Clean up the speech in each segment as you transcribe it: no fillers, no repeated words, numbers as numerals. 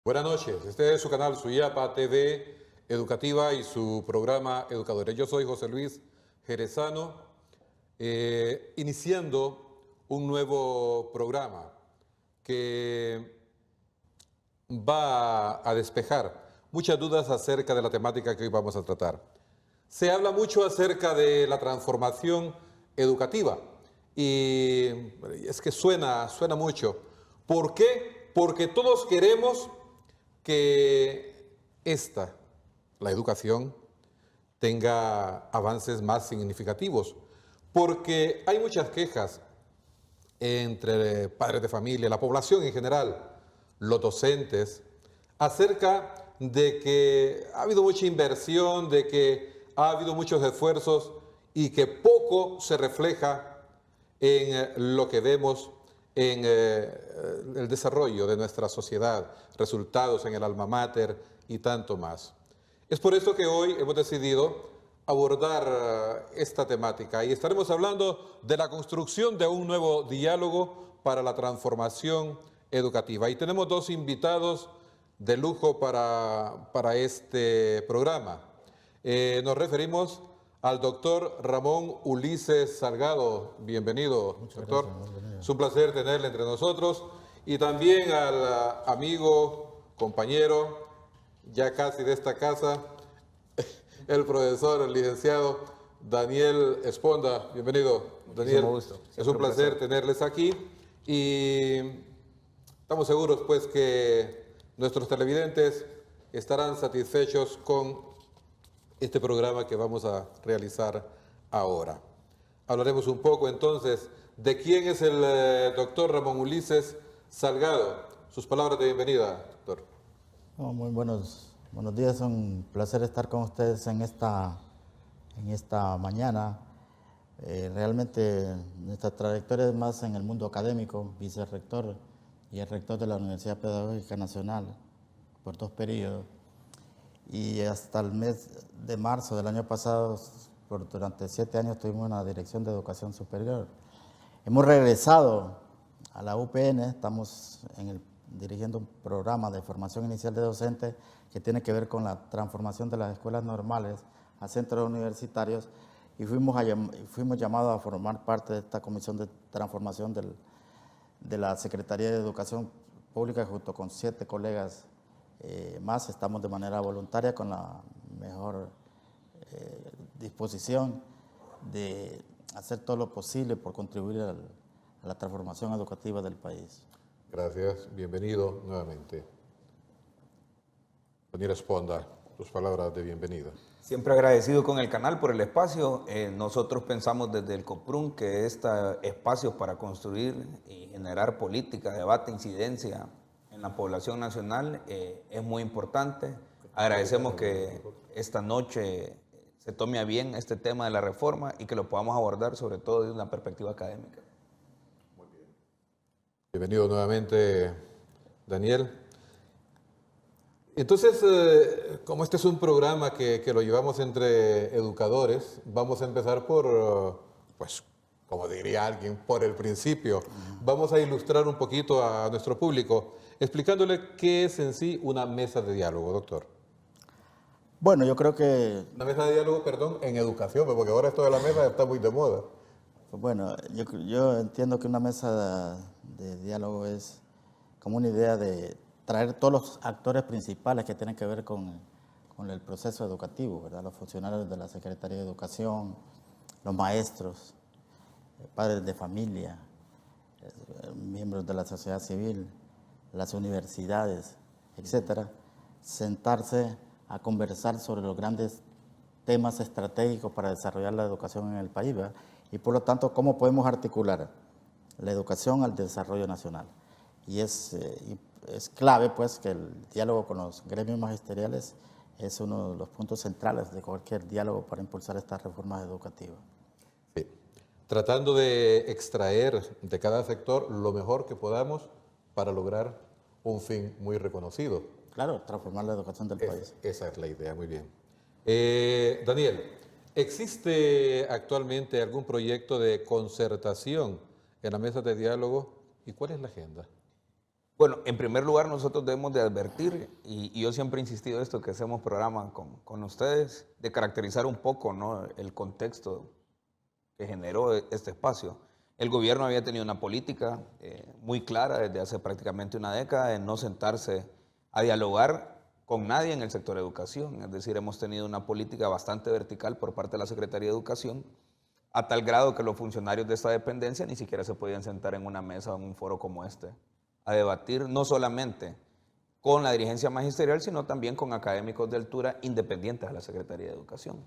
Buenas noches, este es su canal Suyapa TV Educativa y su programa Educadores. Yo soy José Luis Jerezano, iniciando un nuevo programa que va a despejar muchas dudas acerca de la temática que hoy vamos a tratar. Se habla mucho acerca de la transformación educativa y es que suena mucho. ¿Por qué? Porque todos queremos que la educación, tenga avances más significativos, porque hay muchas quejas entre padres de familia, la población en general, los docentes, acerca de que ha habido mucha inversión, de que ha habido muchos esfuerzos y que poco se refleja en lo que vemos en el desarrollo de nuestra sociedad, resultados en el alma mater y tanto más. Es por eso que hoy hemos decidido abordar esta temática y estaremos hablando de la construcción de un nuevo diálogo para la transformación educativa. Y tenemos dos invitados de lujo para este programa. Nos referimos al doctor Ramón Ulises Salgado. Bienvenido, doctor. Es un placer tenerle entre nosotros. Y también al amigo, compañero, ya casi de esta casa, el profesor, el licenciado Daniel Esponda. Bienvenido, Daniel. Gusto. Es un placer tenerles aquí y estamos seguros pues que nuestros televidentes estarán satisfechos con este programa que vamos a realizar ahora. Hablaremos un poco entonces de quién es el doctor Ramón Ulises Salgado. Sus palabras de bienvenida, doctor. Muy buenos días, es un placer estar con ustedes en esta mañana. Realmente nuestra trayectoria es más en el mundo académico, vicerrector y el rector de la Universidad Pedagógica Nacional por 2 periodos. Y hasta el mes de marzo del año pasado, durante 7 años, tuvimos una dirección de educación superior. Hemos regresado a la UPN, estamos dirigiendo un programa de formación inicial de docentes que tiene que ver con la transformación de las escuelas normales a centros universitarios y fuimos llamados a formar parte de esta comisión de transformación de la Secretaría de Educación Pública junto con 7 colegas más. Estamos de manera voluntaria con la mejor disposición de hacer todo lo posible por contribuir a la transformación educativa del país. Gracias, bienvenido nuevamente. Daniel Esponda, tus palabras de bienvenida. Siempre agradecido con el canal por el espacio. Nosotros pensamos desde el COPRUN que este espacio para construir y generar política, debate, incidencia en la población nacional es muy importante. Agradecemos que esta noche se tome a bien este tema de la reforma y que lo podamos abordar sobre todo desde una perspectiva académica. Muy bien. Bienvenido nuevamente, Daniel. Entonces, como este es un programa que lo llevamos entre educadores, vamos a empezar por, pues, como diría alguien, por el principio. Vamos a ilustrar un poquito a nuestro público, explicándole qué es en sí una mesa de diálogo, doctor. Bueno, yo creo que... Una mesa de diálogo, perdón, en educación, porque ahora esto de la mesa está muy de moda. Bueno, yo entiendo que una mesa de diálogo es como una idea de traer todos los actores principales que tienen que ver con el proceso educativo, ¿verdad? Los funcionarios de la Secretaría de Educación, los maestros, padres de familia, miembros de la sociedad civil, las universidades, etcétera, sentarse a conversar sobre los grandes temas estratégicos para desarrollar la educación en el país, ¿verdad? Y por lo tanto, ¿cómo podemos articular la educación al desarrollo nacional? Y es clave, pues, que el diálogo con los gremios magisteriales es uno de los puntos centrales de cualquier diálogo para impulsar estas reformas educativas. Sí. Tratando de extraer de cada sector lo mejor que podamos para lograr un fin muy reconocido. Claro, transformar la educación del país. Esa es la idea, muy bien. Daniel, ¿existe actualmente algún proyecto de concertación en la mesa de diálogo? ¿Y cuál es la agenda? Bueno, en primer lugar nosotros debemos de advertir, y yo siempre he insistido esto, que hacemos programa con ustedes, de caracterizar un poco, ¿no?, el contexto que generó este espacio. El gobierno había tenido una política muy clara desde hace prácticamente una década de no sentarse a dialogar con nadie en el sector de educación. Es decir, hemos tenido una política bastante vertical por parte de la Secretaría de Educación, a tal grado que los funcionarios de esta dependencia ni siquiera se podían sentar en una mesa o en un foro como este a debatir, no solamente con la dirigencia magisterial, sino también con académicos de altura independientes a la Secretaría de Educación.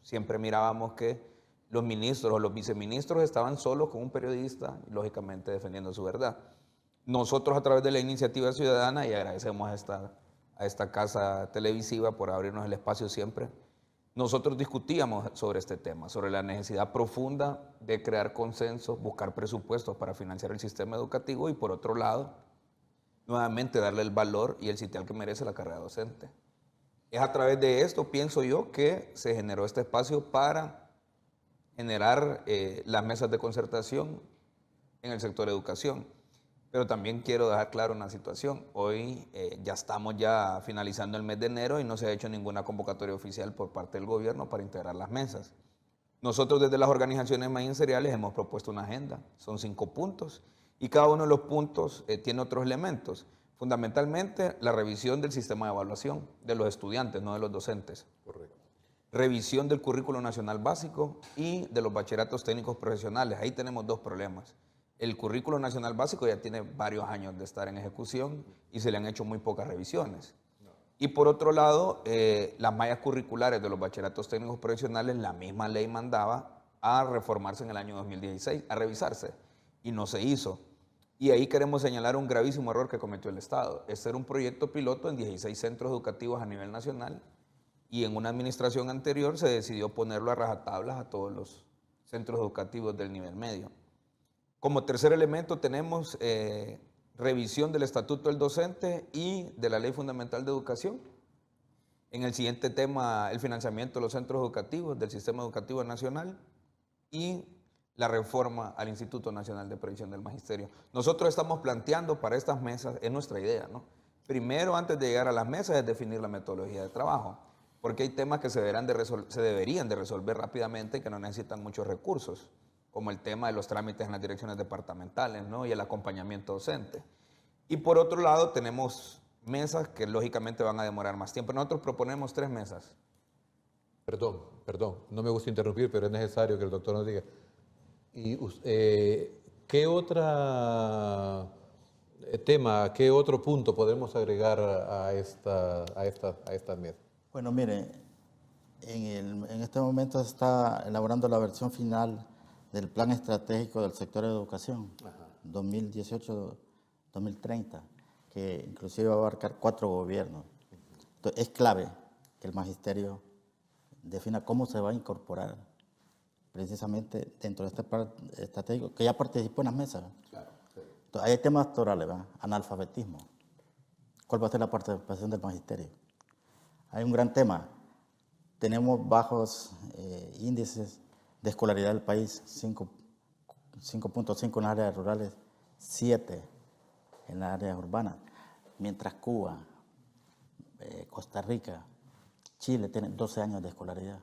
Siempre mirábamos que los ministros o los viceministros estaban solos con un periodista, lógicamente defendiendo su verdad. Nosotros, a través de la iniciativa ciudadana, y agradecemos a esta casa televisiva por abrirnos el espacio siempre, nosotros discutíamos sobre este tema, sobre la necesidad profunda de crear consensos, buscar presupuestos para financiar el sistema educativo y, por otro lado, nuevamente darle el valor y el sitial que merece la carrera docente. Es a través de esto, pienso yo, que se generó este espacio para generar las mesas de concertación en el sector educación. Pero también quiero dejar claro una situación. Hoy ya estamos finalizando el mes de enero y no se ha hecho ninguna convocatoria oficial por parte del gobierno para integrar las mesas. Nosotros desde las organizaciones magisteriales hemos propuesto una agenda. Son 5 puntos y cada uno de los puntos tiene otros elementos. Fundamentalmente la revisión del sistema de evaluación de los estudiantes, no de los docentes. Correcto. Revisión del currículo nacional básico y de los bachilleratos técnicos profesionales. Ahí tenemos 2 problemas. El currículo nacional básico ya tiene varios años de estar en ejecución y se le han hecho muy pocas revisiones. Y por otro lado, las mallas curriculares de los bachilleratos técnicos profesionales, la misma ley mandaba a reformarse en el año 2016, a revisarse, y no se hizo. Y ahí queremos señalar un gravísimo error que cometió el Estado. Este era un proyecto piloto en 16 centros educativos a nivel nacional, y en una administración anterior se decidió ponerlo a rajatablas a todos los centros educativos del nivel medio. Como tercer elemento tenemos revisión del Estatuto del Docente y de la Ley Fundamental de Educación. En el siguiente tema, el financiamiento de los centros educativos del Sistema Educativo Nacional y la reforma al Instituto Nacional de Previsión del Magisterio. Nosotros estamos planteando para estas mesas, es nuestra idea, ¿no? Primero, antes de llegar a las mesas, es definir la metodología de trabajo, porque hay temas que se deberían de resolver rápidamente y que no necesitan muchos recursos, como el tema de los trámites en las direcciones departamentales, ¿no?, y el acompañamiento docente. Y por otro lado tenemos mesas que lógicamente van a demorar más tiempo. Nosotros proponemos 3 mesas. Perdón, no me gusta interrumpir, pero es necesario que el doctor nos diga. ¿Y qué otro tema, qué otro punto podemos agregar a esta mesa? Bueno, mire, en este momento se está elaborando la versión final del Plan Estratégico del Sector de Educación, 2018-2030, que inclusive va a abarcar 4 gobiernos. Entonces, es clave que el magisterio defina cómo se va a incorporar precisamente dentro de este plan estratégico, que ya participó en las mesas. Claro, sí. Entonces, hay temas torales, ¿verdad? Analfabetismo. ¿Cuál va a ser la participación del magisterio? Hay un gran tema. Tenemos bajos índices de escolaridad del país, 5.5 en las áreas rurales, 7 en las áreas urbanas, mientras Cuba, Costa Rica, Chile tienen 12 años de escolaridad.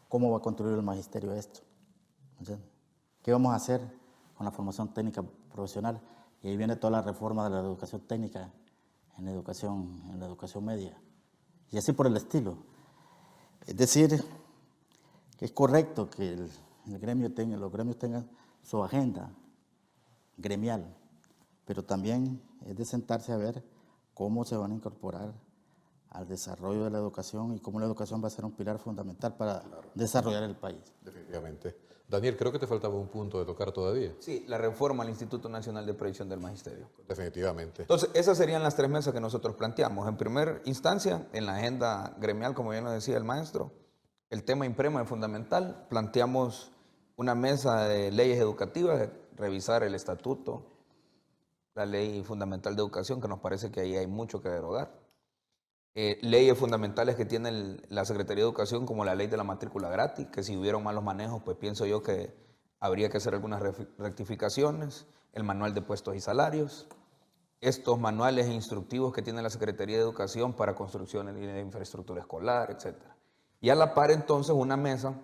¿Cómo va a contribuir el magisterio a esto? ¿Entiendes? ¿Qué vamos a hacer con la formación técnica profesional? Y ahí viene toda la reforma de la educación técnica en la educación media. Y así por el estilo. Es decir, que es correcto que los gremios tengan su agenda gremial, pero también es de sentarse a ver cómo se van a incorporar al desarrollo de la educación y cómo la educación va a ser un pilar fundamental para desarrollar el país. Definitivamente. Daniel, creo que te faltaba un punto de tocar todavía. Sí, la reforma al Instituto Nacional de Previsión del Magisterio. Definitivamente. Entonces, esas serían las 3 mesas que nosotros planteamos. En primera instancia, en la agenda gremial, como bien lo decía el maestro, el tema IMPREMA es fundamental. Planteamos una mesa de leyes educativas, de revisar el estatuto, la ley fundamental de educación, que nos parece que ahí hay mucho que derogar. Leyes fundamentales que tiene la Secretaría de Educación, como la ley de la matrícula gratis, que si hubieron malos manejos, pues pienso yo que habría que hacer algunas rectificaciones. El manual de puestos y salarios. estos manuales e instructivos que tiene la Secretaría de Educación para construcción de infraestructura escolar, etc. Y a la par entonces una mesa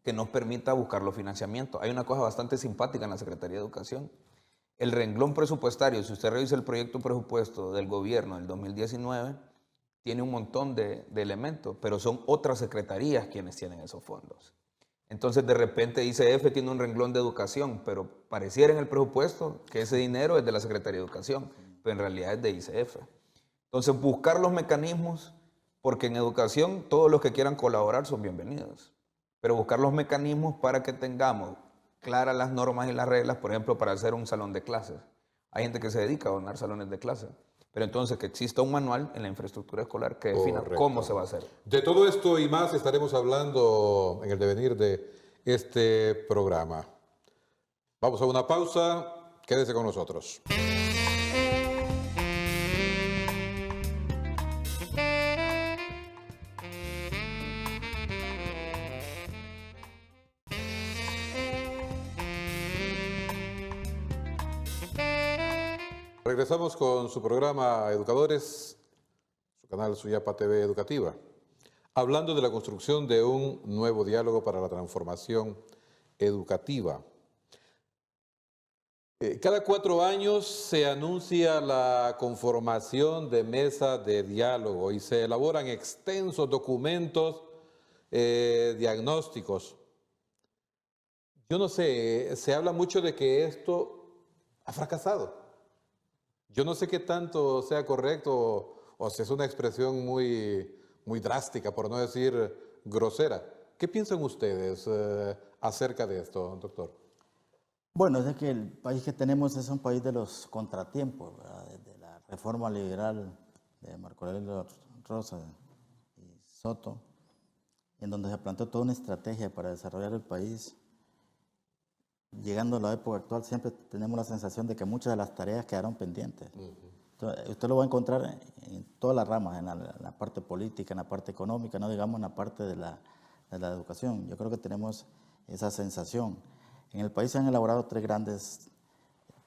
que nos permita buscar los financiamientos. Hay una cosa bastante simpática en la Secretaría de Educación. El renglón presupuestario, si usted revisa el proyecto presupuesto del gobierno del 2019, tiene un montón de elementos, pero son otras secretarías quienes tienen esos fondos. Entonces de repente ICF tiene un renglón de educación, pero pareciera en el presupuesto que ese dinero es de la Secretaría de Educación, pero en realidad es de ICF. Entonces buscar los mecanismos, porque en educación todos los que quieran colaborar son bienvenidos, pero buscar los mecanismos para que tengamos claras las normas y las reglas, por ejemplo, para hacer un salón de clases. Hay gente que se dedica a donar salones de clases, pero entonces que exista un manual en la infraestructura escolar que defina cómo se va a hacer. De todo esto y más estaremos hablando en el devenir de este programa. Vamos a una pausa, quédese con nosotros. Regresamos con su programa Educadores, su canal Suyapa TV Educativa, hablando de la construcción de un nuevo diálogo para la transformación educativa. Cada 4 años se anuncia la conformación de mesas de diálogo y se elaboran extensos documentos diagnósticos. Yo no sé, se habla mucho de que esto ha fracasado. Yo no sé qué tanto sea correcto o si es una expresión muy drástica, por no decir grosera. ¿Qué piensan ustedes acerca de esto, doctor? Bueno, es que el país que tenemos es un país de los contratiempos, ¿verdad? Desde la reforma liberal de Marco Aurelio Rosa y Soto, en donde se planteó toda una estrategia para desarrollar el país. Llegando a la época actual, siempre tenemos la sensación de que muchas de las tareas quedaron pendientes. Entonces, usted lo va a encontrar en todas las ramas, en la parte política, en la parte económica, no digamos en la parte de la educación. Yo creo que tenemos esa sensación. En el país se han elaborado 3 grandes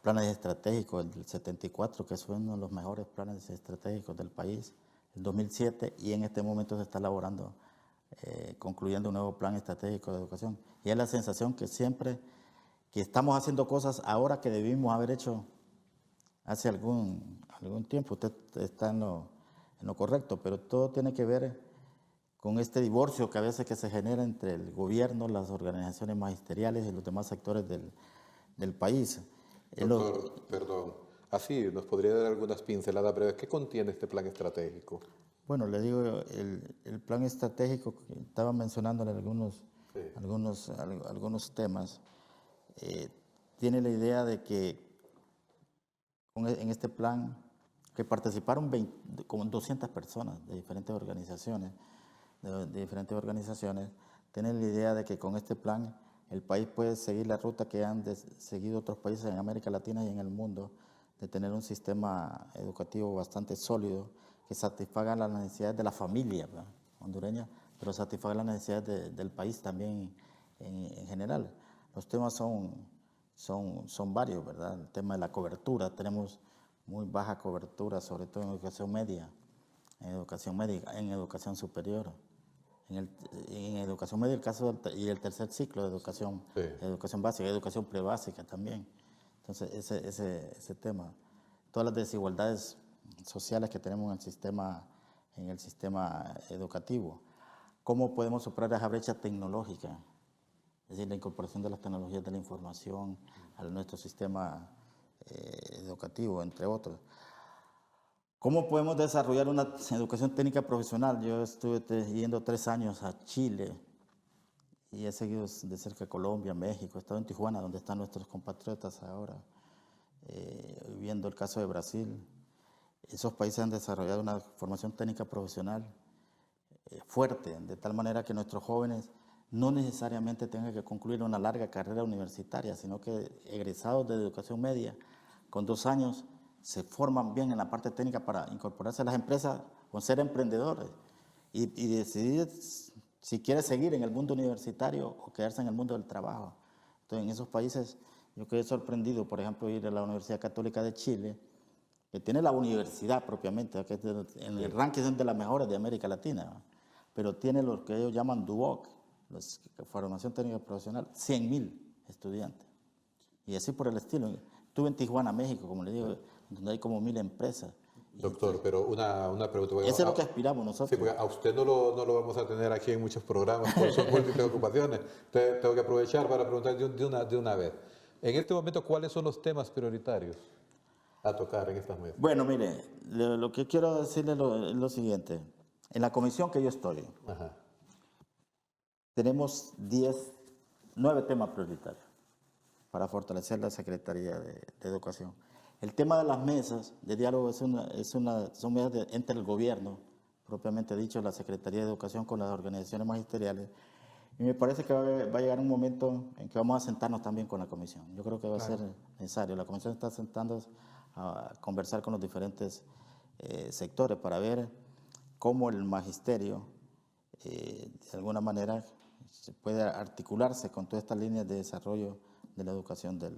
planes estratégicos, el del 74, que es uno de los mejores planes estratégicos del país, el 2007, y en este momento se está elaborando, concluyendo un nuevo plan estratégico de educación. Y es la sensación que siempre que estamos haciendo cosas ahora que debimos haber hecho hace algún tiempo. Usted está en lo correcto, pero todo tiene que ver con este divorcio que a veces que se genera entre el gobierno, las organizaciones magisteriales y los demás sectores del país. Doctor, perdón, así nos podría dar algunas pinceladas breves. ¿Qué contiene este plan estratégico? Bueno, le digo, el plan estratégico, que estaba mencionándole algunos temas. Tiene la idea de que en este plan que participaron como 200 personas de diferentes organizaciones, tienen la idea de que con este plan el país puede seguir la ruta que han seguido otros países en América Latina y en el mundo, de tener un sistema educativo bastante sólido que satisfaga las necesidades de la familia, ¿verdad?, hondureña, pero satisfaga las necesidades del país también en general. Los temas son varios, ¿verdad? El tema de la cobertura, tenemos muy baja cobertura, sobre todo en educación media, en educación médica, en educación superior. En educación media, y el tercer ciclo de educación, Sí. Educación básica, educación prebásica también. Entonces, ese tema, todas las desigualdades sociales que tenemos en el sistema educativo. ¿Cómo podemos superar esa brecha tecnológica? Es decir, la incorporación de las tecnologías de la información a nuestro sistema educativo, entre otros. ¿Cómo podemos desarrollar una educación técnica profesional? Yo estuve yendo 3 años a Chile y he seguido de cerca Colombia, México, he estado en Tijuana, donde están nuestros compatriotas ahora, viendo el caso de Brasil. Esos países han desarrollado una formación técnica profesional fuerte, de tal manera que nuestros jóvenes no necesariamente tengan que concluir una larga carrera universitaria, sino que egresados de educación media, con 2 años, se forman bien en la parte técnica para incorporarse a las empresas o ser emprendedores y decidir si quiere seguir en el mundo universitario o quedarse en el mundo del trabajo. Entonces, en esos países, yo quedé sorprendido, por ejemplo, ir a la Universidad Católica de Chile, que tiene la universidad propiamente, que en el ranking son de las mejores de América Latina, ¿no? Pero tiene lo que ellos llaman DUOC, formación técnica profesional, 100,000 estudiantes. Y así por el estilo. Estuve en Tijuana, México, como le digo, donde hay como 1,000 empresas. Doctor, pero una pregunta. Bueno, Eso es lo que aspiramos nosotros. Sí, porque a usted no lo vamos a tener aquí en muchos programas por sus múltiples ocupaciones. Entonces, tengo que aprovechar para preguntar de una vez. En este momento, ¿cuáles son los temas prioritarios a tocar en estas mesas? Bueno, mire, lo que quiero decirle es lo siguiente. En la comisión que yo estoy, Ajá. tenemos 9 temas prioritarios para fortalecer la Secretaría de Educación. El tema de las mesas de diálogo son mesas entre el gobierno, propiamente dicho, la Secretaría de Educación con las organizaciones magisteriales. Y me parece que va a llegar un momento en que vamos a sentarnos también con la comisión. Yo creo que va a ser necesario. La comisión está sentándose a conversar con los diferentes sectores para ver cómo el magisterio, de alguna manera, se puede articularse con todas estas líneas de desarrollo de la educación del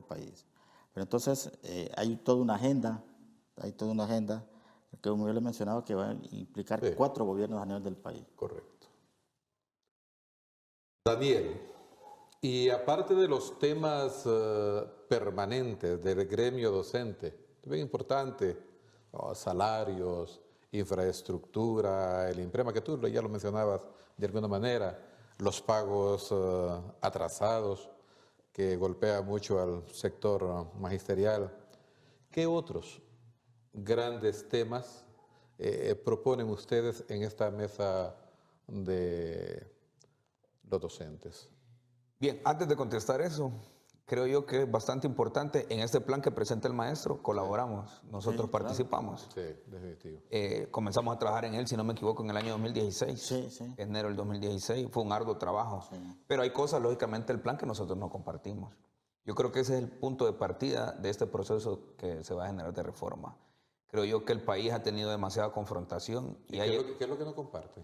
país. Pero entonces hay toda una agenda, que como yo le mencionaba, que va a implicar 4 gobiernos a nivel del país. Correcto. Daniel, y aparte de los temas permanentes del gremio docente, bien importante, salarios, infraestructura, el INPREMA, que tú ya lo mencionabas de alguna manera, los pagos atrasados, que golpea mucho al sector magisterial. ¿Qué otros grandes temas proponen ustedes en esta mesa de los docentes? Bien, antes de contestar eso, creo yo que es bastante importante, en este plan que presenta el maestro, colaboramos, nosotros participamos. Sí, definitivo. Comenzamos a trabajar en él, si no me equivoco, en el año 2016, Sí. enero del 2016, fue un arduo trabajo, pero hay cosas, lógicamente, del plan que nosotros no compartimos. Yo creo que ese es el punto de partida de este proceso que se va a generar de reforma. Creo yo que el país ha tenido demasiada confrontación. ¿Qué es lo que no comparten?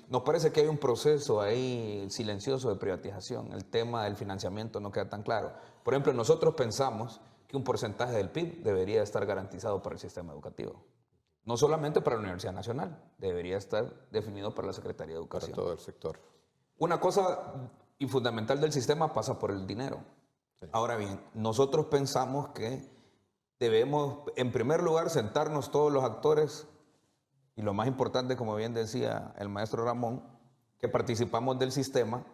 Nos parece que hay un proceso ahí silencioso de privatización. El tema del financiamiento no queda tan claro. Por ejemplo, nosotros pensamos que un porcentaje del PIB debería estar garantizado para el sistema educativo. No solamente para la Universidad Nacional, debería estar definido para la Secretaría de Educación. Para todo el sector. Una cosa y fundamental del sistema pasa por el dinero. Sí. Ahora bien, nosotros pensamos que debemos, en primer lugar, sentarnos todos los actores. Y lo más importante, como bien decía el maestro Ramón, que participamos del sistema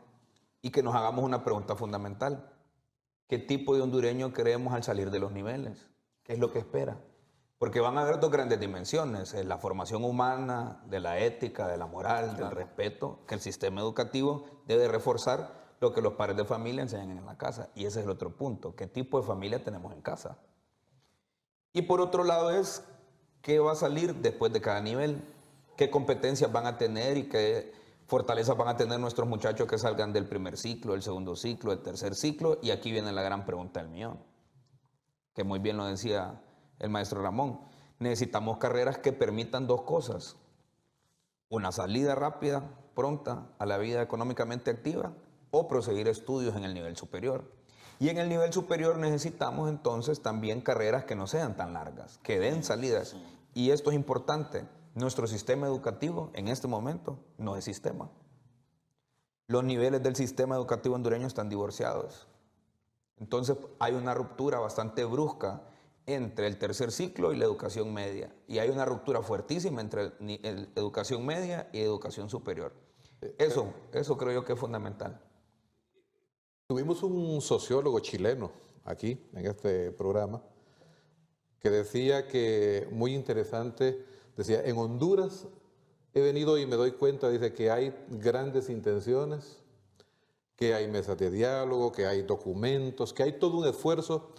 y que nos hagamos una pregunta fundamental. ¿Qué tipo de hondureño queremos al salir de los niveles? ¿Qué es lo que espera? Porque van a haber 2 grandes dimensiones, la formación humana, de la ética, de la moral, del respeto, que el sistema educativo debe reforzar lo que los padres de familia enseñan en la casa. Y ese es el otro punto, ¿qué tipo de familia tenemos en casa? Y por otro lado es, ¿qué va a salir después de cada nivel? ¿Qué competencias van a tener y qué fortalezas van a tener nuestros muchachos que salgan del primer ciclo, del segundo ciclo, del tercer ciclo? Y aquí viene la gran pregunta del millón, que muy bien lo decía el maestro Ramón. Necesitamos carreras que permitan 2 cosas. Una salida rápida, pronta, a la vida económicamente activa o proseguir estudios en el nivel superior. Y en el nivel superior necesitamos entonces también carreras que no sean tan largas, que den salidas. Y esto es importante. Nuestro sistema educativo en este momento no es sistema. Los niveles del sistema educativo hondureño están divorciados. Entonces hay una ruptura bastante brusca entre el tercer ciclo y la educación media. Y hay una ruptura fuertísima entre educación media y educación superior. Eso creo yo que es fundamental. Tuvimos un sociólogo chileno aquí, en este programa, que decía que, muy interesante, decía, en Honduras he venido y me doy cuenta, dice, que hay grandes intenciones, que hay mesas de diálogo, que hay documentos, que hay todo un esfuerzo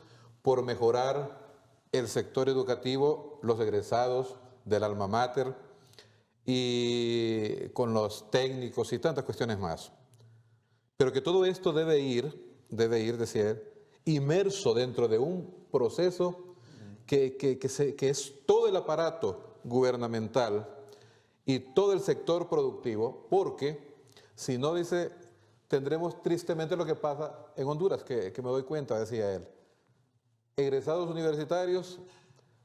por mejorar el sector educativo, los egresados del alma mater, y con los técnicos y tantas cuestiones más. Pero que todo esto debe ir, decía él, inmerso dentro de un proceso que es todo el aparato gubernamental y todo el sector productivo, porque si no, dice, tendremos tristemente lo que pasa en Honduras, que me doy cuenta, decía él. egresados universitarios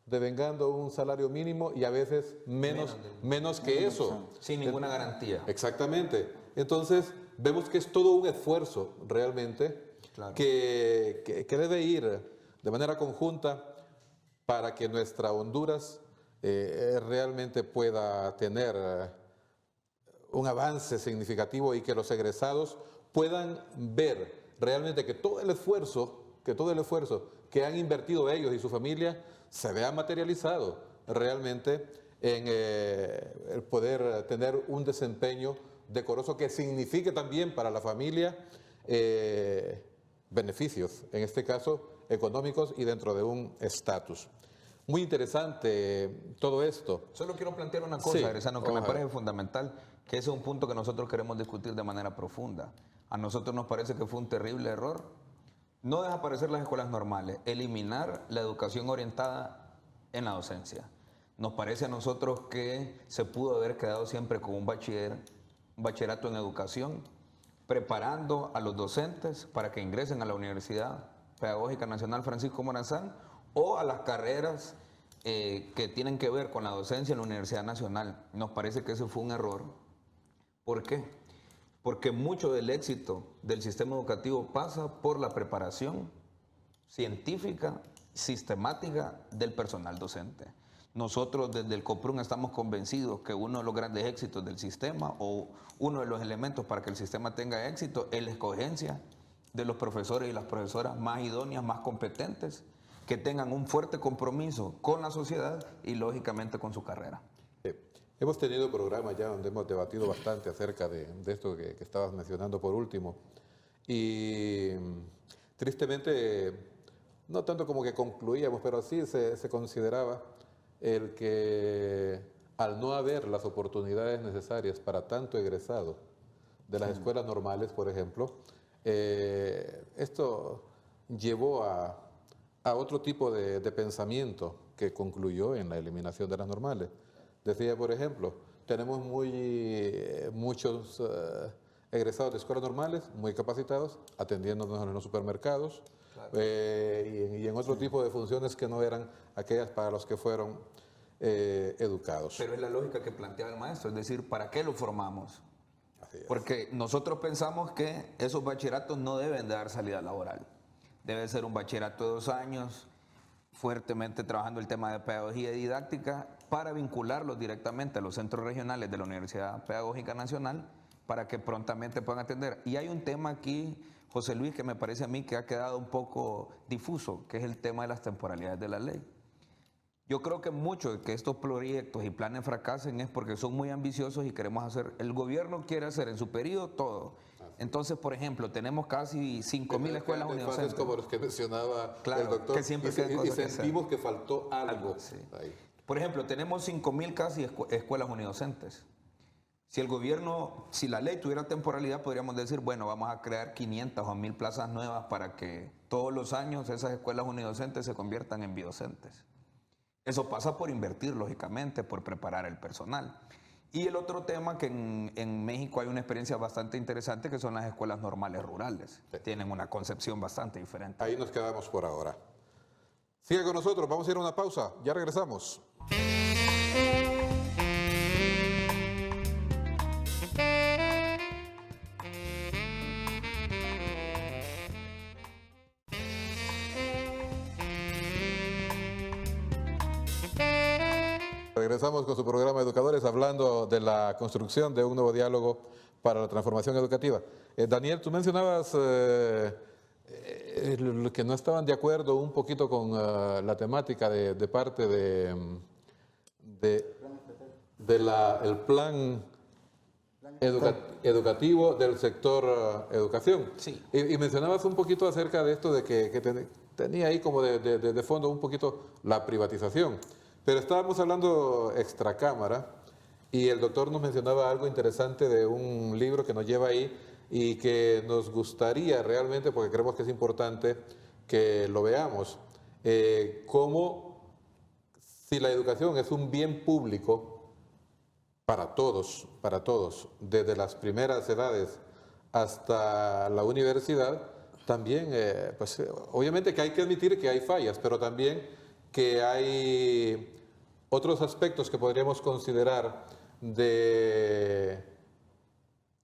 devengando un salario mínimo y a veces menos que eso. Sin ninguna garantía. Exactamente. Entonces, vemos que es todo un esfuerzo realmente Claro. que debe ir de manera conjunta para que nuestra Honduras realmente pueda tener un avance significativo y que los egresados puedan ver realmente que todo el esfuerzo que han invertido ellos y su familia se vea materializado realmente en el poder tener un desempeño decoroso que signifique también para la familia beneficios, en este caso económicos y dentro de un estatus. Muy interesante todo esto. Solo quiero plantear una cosa, Sí, Arellano, que me ojalá. parece fundamental, que ese es un punto que nosotros queremos discutir de manera profunda. A nosotros nos parece que fue un terrible error no desaparecer las escuelas normales, eliminar la educación orientada en la docencia. Nos parece a nosotros que se pudo haber quedado siempre con un bachillerato en educación, preparando a los docentes para que ingresen a la Universidad Pedagógica Nacional Francisco Morazán o a las carreras que tienen que ver con la docencia en la Universidad Nacional. Nos parece que ese fue un error. ¿Por qué? Porque mucho del éxito del sistema educativo pasa por la preparación científica, sistemática del personal docente. Nosotros desde el COPRUN estamos convencidos que uno de los grandes éxitos del sistema o uno de los elementos para que el sistema tenga éxito es la escogencia de los profesores y las profesoras más idóneas, más competentes, que tengan un fuerte compromiso con la sociedad y lógicamente con su carrera. Hemos tenido programas ya donde hemos debatido bastante acerca de esto que estabas mencionando por último. Y tristemente, no tanto como que concluíamos, pero sí se consideraba el que al no haber las oportunidades necesarias para tanto egresado de las escuelas normales, por ejemplo, esto llevó a otro tipo de pensamiento que concluyó en la eliminación de las normales. Decía, por ejemplo, tenemos muchos egresados de escuelas normales, muy capacitados, atendiéndonos en los supermercados, claro, y en otro tipo de funciones que no eran aquellas para los que fueron educados. Pero es la lógica que planteaba el maestro, es decir, ¿para qué lo formamos? Así es. Porque nosotros pensamos que esos bachilleratos no deben de dar salida laboral. Debe ser un bachillerato de 2 años, fuertemente trabajando el tema de pedagogía y didáctica para vincularlos directamente a los centros regionales de la Universidad Pedagógica Nacional para que prontamente puedan atender. Y hay un tema aquí, José Luis, que me parece a mí que ha quedado un poco difuso, que es el tema de las temporalidades de la ley. Yo creo que mucho de que estos proyectos y planes fracasen es porque son muy ambiciosos y queremos hacer, el gobierno quiere hacer en su periodo todo. Entonces, por ejemplo, tenemos casi 5,000 escuelas universitarias. Como los que mencionaba claro, el doctor, que siempre y sentimos que faltó algo. Sí. Ahí. Por ejemplo, tenemos 5,000 casi escuelas unidocentes. Si el gobierno, si la ley tuviera temporalidad, podríamos decir, bueno, vamos a crear 500 o 1,000 plazas nuevas para que todos los años esas escuelas unidocentes se conviertan en bidocentes. Eso pasa por invertir, lógicamente, por preparar el personal. Y el otro tema, que en México hay una experiencia bastante interesante, que son las escuelas normales rurales. Sí. Tienen una concepción bastante diferente. Ahí nos quedamos por ahora. Sigue con nosotros, vamos a ir a una pausa, ya regresamos. Regresamos con su programa Educadores hablando de la construcción de un nuevo diálogo para la transformación educativa. Daniel, tú mencionabas que no estaban de acuerdo un poquito con la temática de parte el plan educativo del sector educación. Sí. Y mencionabas un poquito acerca de esto de que tenía ahí como de fondo un poquito la privatización. Pero estábamos hablando extracámara y el doctor nos mencionaba algo interesante de un libro que nos lleva ahí y que nos gustaría realmente, porque creemos que es importante que lo veamos, cómo si la educación es un bien público para todos, desde las primeras edades hasta la universidad, También, obviamente que hay que admitir que hay fallas, pero también que hay otros aspectos que podríamos considerar de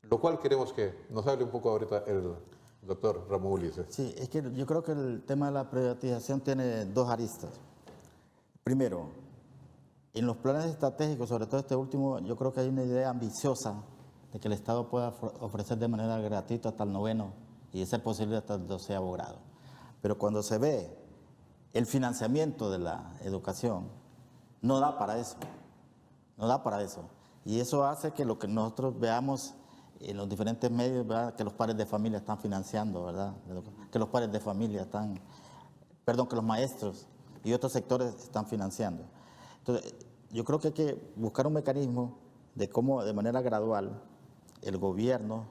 lo cual queremos que nos hable un poco ahorita el doctor Ramón Ulises. Sí, es que yo creo que el tema de la privatización tiene dos aristas. Primero, en los planes estratégicos, sobre todo este último, yo creo que hay una idea ambiciosa de que el Estado pueda ofrecer de manera gratuita hasta el 9º y de ser posible hasta el 12º grado. Pero cuando se ve el financiamiento de la educación, no da para eso, no da para eso. Y eso hace que lo que nosotros veamos en los diferentes medios, ¿verdad? Que los padres de familia están financiando, ¿verdad? Que los padres de familia están, perdón, que los maestros y otros sectores están financiando. Entonces, yo creo que hay que buscar un mecanismo de cómo, de manera gradual, el gobierno,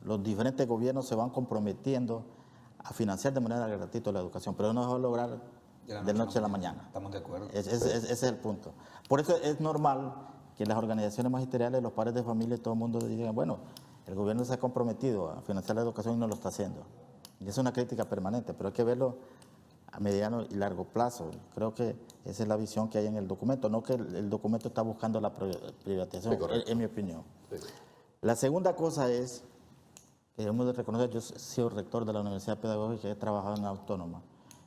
los diferentes gobiernos se van comprometiendo a financiar de manera gratuita la educación, pero no se va a lograr de noche a la mañana. Estamos de acuerdo. Ese es el punto. Por eso es normal que las organizaciones magisteriales, los padres de familia y todo el mundo digan, bueno, el gobierno se ha comprometido a financiar la educación y no lo está haciendo. Y es una crítica permanente, pero hay que verlo a mediano y largo plazo. Creo que esa es la visión que hay en el documento, no que el documento está buscando la privatización, Sí, en mi opinión. Sí. La segunda cosa es que debemos de reconocer, yo he sido rector de la Universidad Pedagógica y he trabajado en Autónoma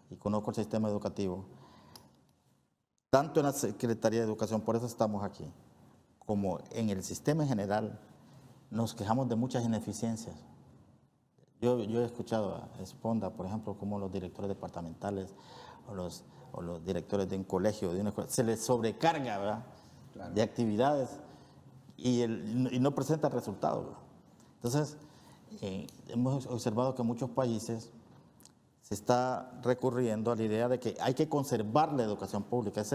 y conozco el sistema educativo, tanto en la Secretaría de Educación, por eso estamos aquí, como en el sistema en general, nos quejamos de muchas ineficiencias. Yo he escuchado a Esponda, por ejemplo, como los directores departamentales o los directores de un colegio, de una escuela, se les sobrecarga, ¿verdad? Claro, de actividades y no presenta resultados, ¿verdad? Entonces, hemos observado que en muchos países se está recurriendo a la idea de que hay que conservar la educación pública, es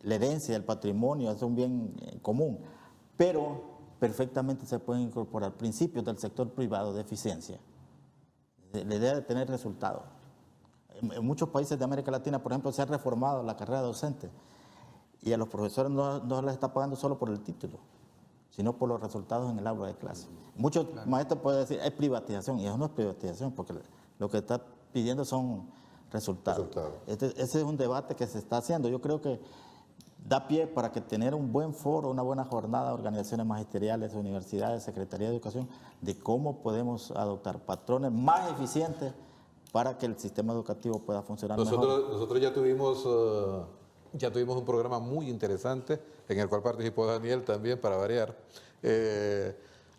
la herencia, el patrimonio, es un bien común, pero perfectamente se pueden incorporar principios del sector privado de eficiencia, la idea de tener resultados. En muchos países de América Latina, por ejemplo, se ha reformado la carrera docente y a los profesores no les está pagando solo por el título, sino por los resultados en el aula de clase. Muchos maestros pueden decir, es privatización, y eso no es privatización, porque lo que está pidiendo son resultados. Ese es un debate que se está haciendo. Yo creo que da pie para que tener un buen foro, una buena jornada de organizaciones magisteriales, universidades, Secretaría de Educación, de cómo podemos adoptar patrones más eficientes para que el sistema educativo pueda funcionar mejor. Nosotros ya tuvimos un programa muy interesante en el cual participó Daniel también, para variar,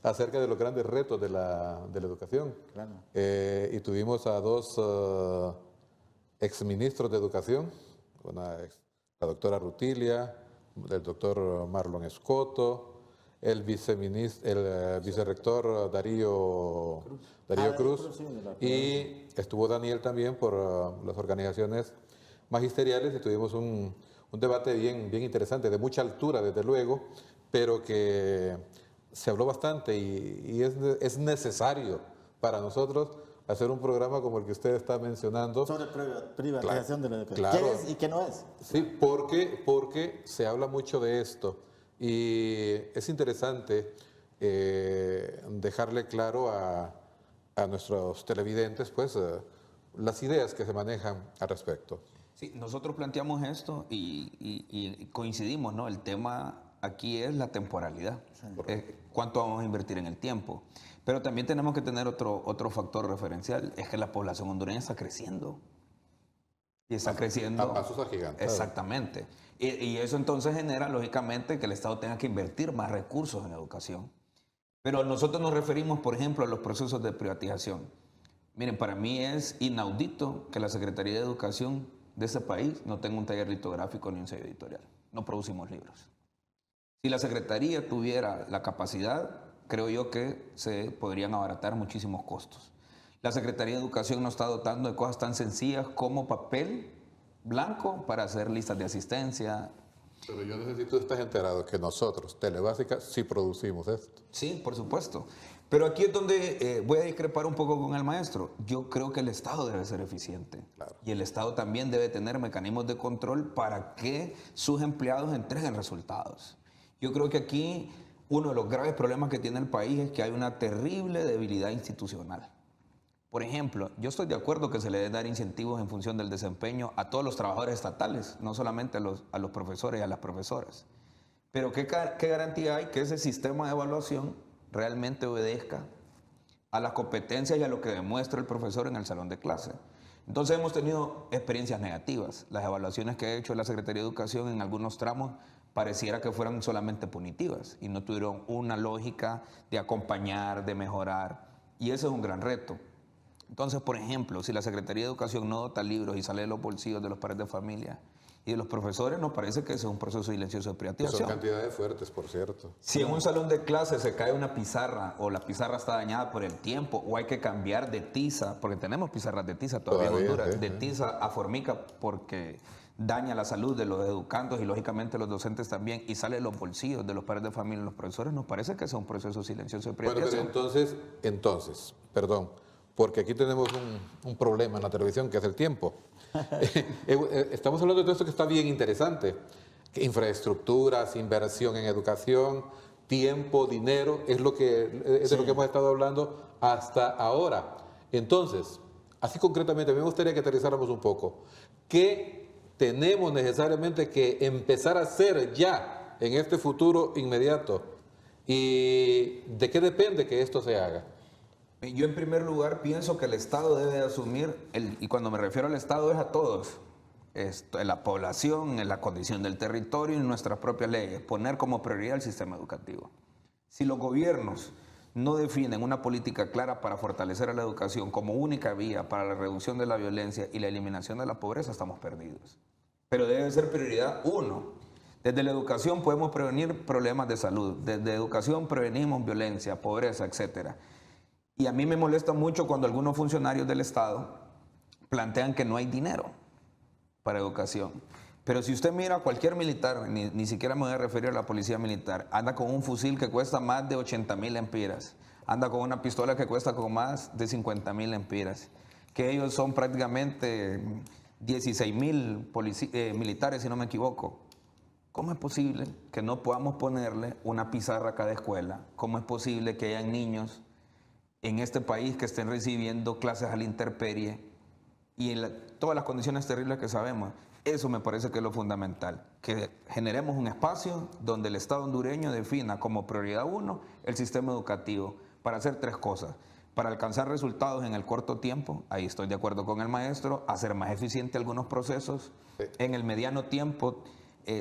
acerca de los grandes retos de la educación. Claro. Y tuvimos a dos exministros de educación, la doctora Rutilia, el doctor Marlon Escoto, el vicerrector Darío Cruz, y estuvo Daniel también por las organizaciones magisteriales, y tuvimos un debate bien interesante, de mucha altura desde luego, pero que se habló bastante y es necesario para nosotros hacer un programa como el que usted está mencionando. Sobre privatización de la educación. Claro. ¿Qué es y qué no es? Sí, porque se habla mucho de esto y es interesante dejarle claro a nuestros televidentes pues las ideas que se manejan al respecto. Sí, nosotros planteamos esto y coincidimos, ¿no? El tema aquí es la temporalidad, cuánto vamos a invertir en el tiempo. Pero también tenemos que tener otro factor referencial, es que la población hondureña está creciendo. Y está creciendo a pasos agigantados. Exactamente. Y eso entonces genera, lógicamente, que el Estado tenga que invertir más recursos en educación. Pero nosotros nos referimos, por ejemplo, a los procesos de privatización. Miren, para mí es inaudito que la Secretaría de Educación de ese país no tenga un taller litográfico ni un sello editorial. No producimos libros. Si la Secretaría tuviera la capacidad, creo yo que se podrían abaratar muchísimos costos. La Secretaría de Educación nos está dotando de cosas tan sencillas como papel blanco para hacer listas de asistencia. Pero yo necesito que estés enterado que nosotros, Telebásica, sí producimos esto. Sí, por supuesto. Pero aquí es donde voy a discrepar un poco con el maestro. Yo creo que el Estado debe ser eficiente. Claro. Y el Estado también debe tener mecanismos de control para que sus empleados entreguen resultados. Yo creo que aquí uno de los graves problemas que tiene el país es que hay una terrible debilidad institucional. Por ejemplo, yo estoy de acuerdo que se le debe dar incentivos en función del desempeño a todos los trabajadores estatales, no solamente a los profesores y a las profesoras. Pero ¿qué garantía hay que ese sistema de evaluación realmente obedezca a las competencias y a lo que demuestra el profesor en el salón de clase? Entonces hemos tenido experiencias negativas. Las evaluaciones que ha hecho la Secretaría de Educación en algunos tramos pareciera que fueran solamente punitivas y no tuvieron una lógica de acompañar, de mejorar. Y ese es un gran reto. Entonces, por ejemplo, si la Secretaría de Educación no dota libros y sale de los bolsillos de los padres de familia y de los profesores, nos parece que ese es un proceso silencioso de privatización. Son cantidades fuertes, por cierto. Si en un salón de clase se cae una pizarra o la pizarra está dañada por el tiempo o hay que cambiar de tiza, porque tenemos pizarras de tiza todavía en Honduras, de tiza a formica porque daña la salud de los educandos y lógicamente los docentes también y sale de los bolsillos de los padres de familia y los profesores, nos parece que ese es un proceso silencioso de privatización. Bueno, pero entonces, perdón, porque aquí tenemos un problema en la televisión que es el tiempo. Estamos hablando de todo esto que está bien interesante. Infraestructuras, inversión en educación, tiempo, dinero, es de lo que hemos estado hablando hasta ahora. Entonces, así concretamente, me gustaría que aterrizáramos un poco. ¿Qué tenemos necesariamente que empezar a hacer ya en este futuro inmediato? ¿Y de qué depende que esto se haga? Yo en primer lugar pienso que el Estado debe asumir, y cuando me refiero al Estado es a todos, en la población, en la condición del territorio y en nuestras propias leyes, poner como prioridad el sistema educativo. Si los gobiernos no definen una política clara para fortalecer a la educación como única vía para la reducción de la violencia y la eliminación de la pobreza, estamos perdidos. Pero debe ser prioridad uno. Desde la educación podemos prevenir problemas de salud, desde educación prevenimos violencia, pobreza, etcétera. Y a mí me molesta mucho cuando algunos funcionarios del Estado plantean que no hay dinero para educación. Pero si usted mira a cualquier militar, ni siquiera me voy a referir a la policía militar, anda con un fusil que cuesta más de 80,000 lempiras, anda con una pistola que cuesta con más de 50,000 lempiras, que ellos son prácticamente 16,000 militares, si no me equivoco. ¿Cómo es posible que no podamos ponerle una pizarra a cada escuela? ¿Cómo es posible que hayan niños en este país que estén recibiendo clases a la intemperie y en todas las condiciones terribles que sabemos? Eso me parece que es lo fundamental, que generemos un espacio donde el Estado hondureño defina como prioridad uno el sistema educativo para hacer tres cosas. Para alcanzar resultados en el corto tiempo, ahí estoy de acuerdo con el maestro, hacer más eficiente algunos procesos, en el mediano tiempo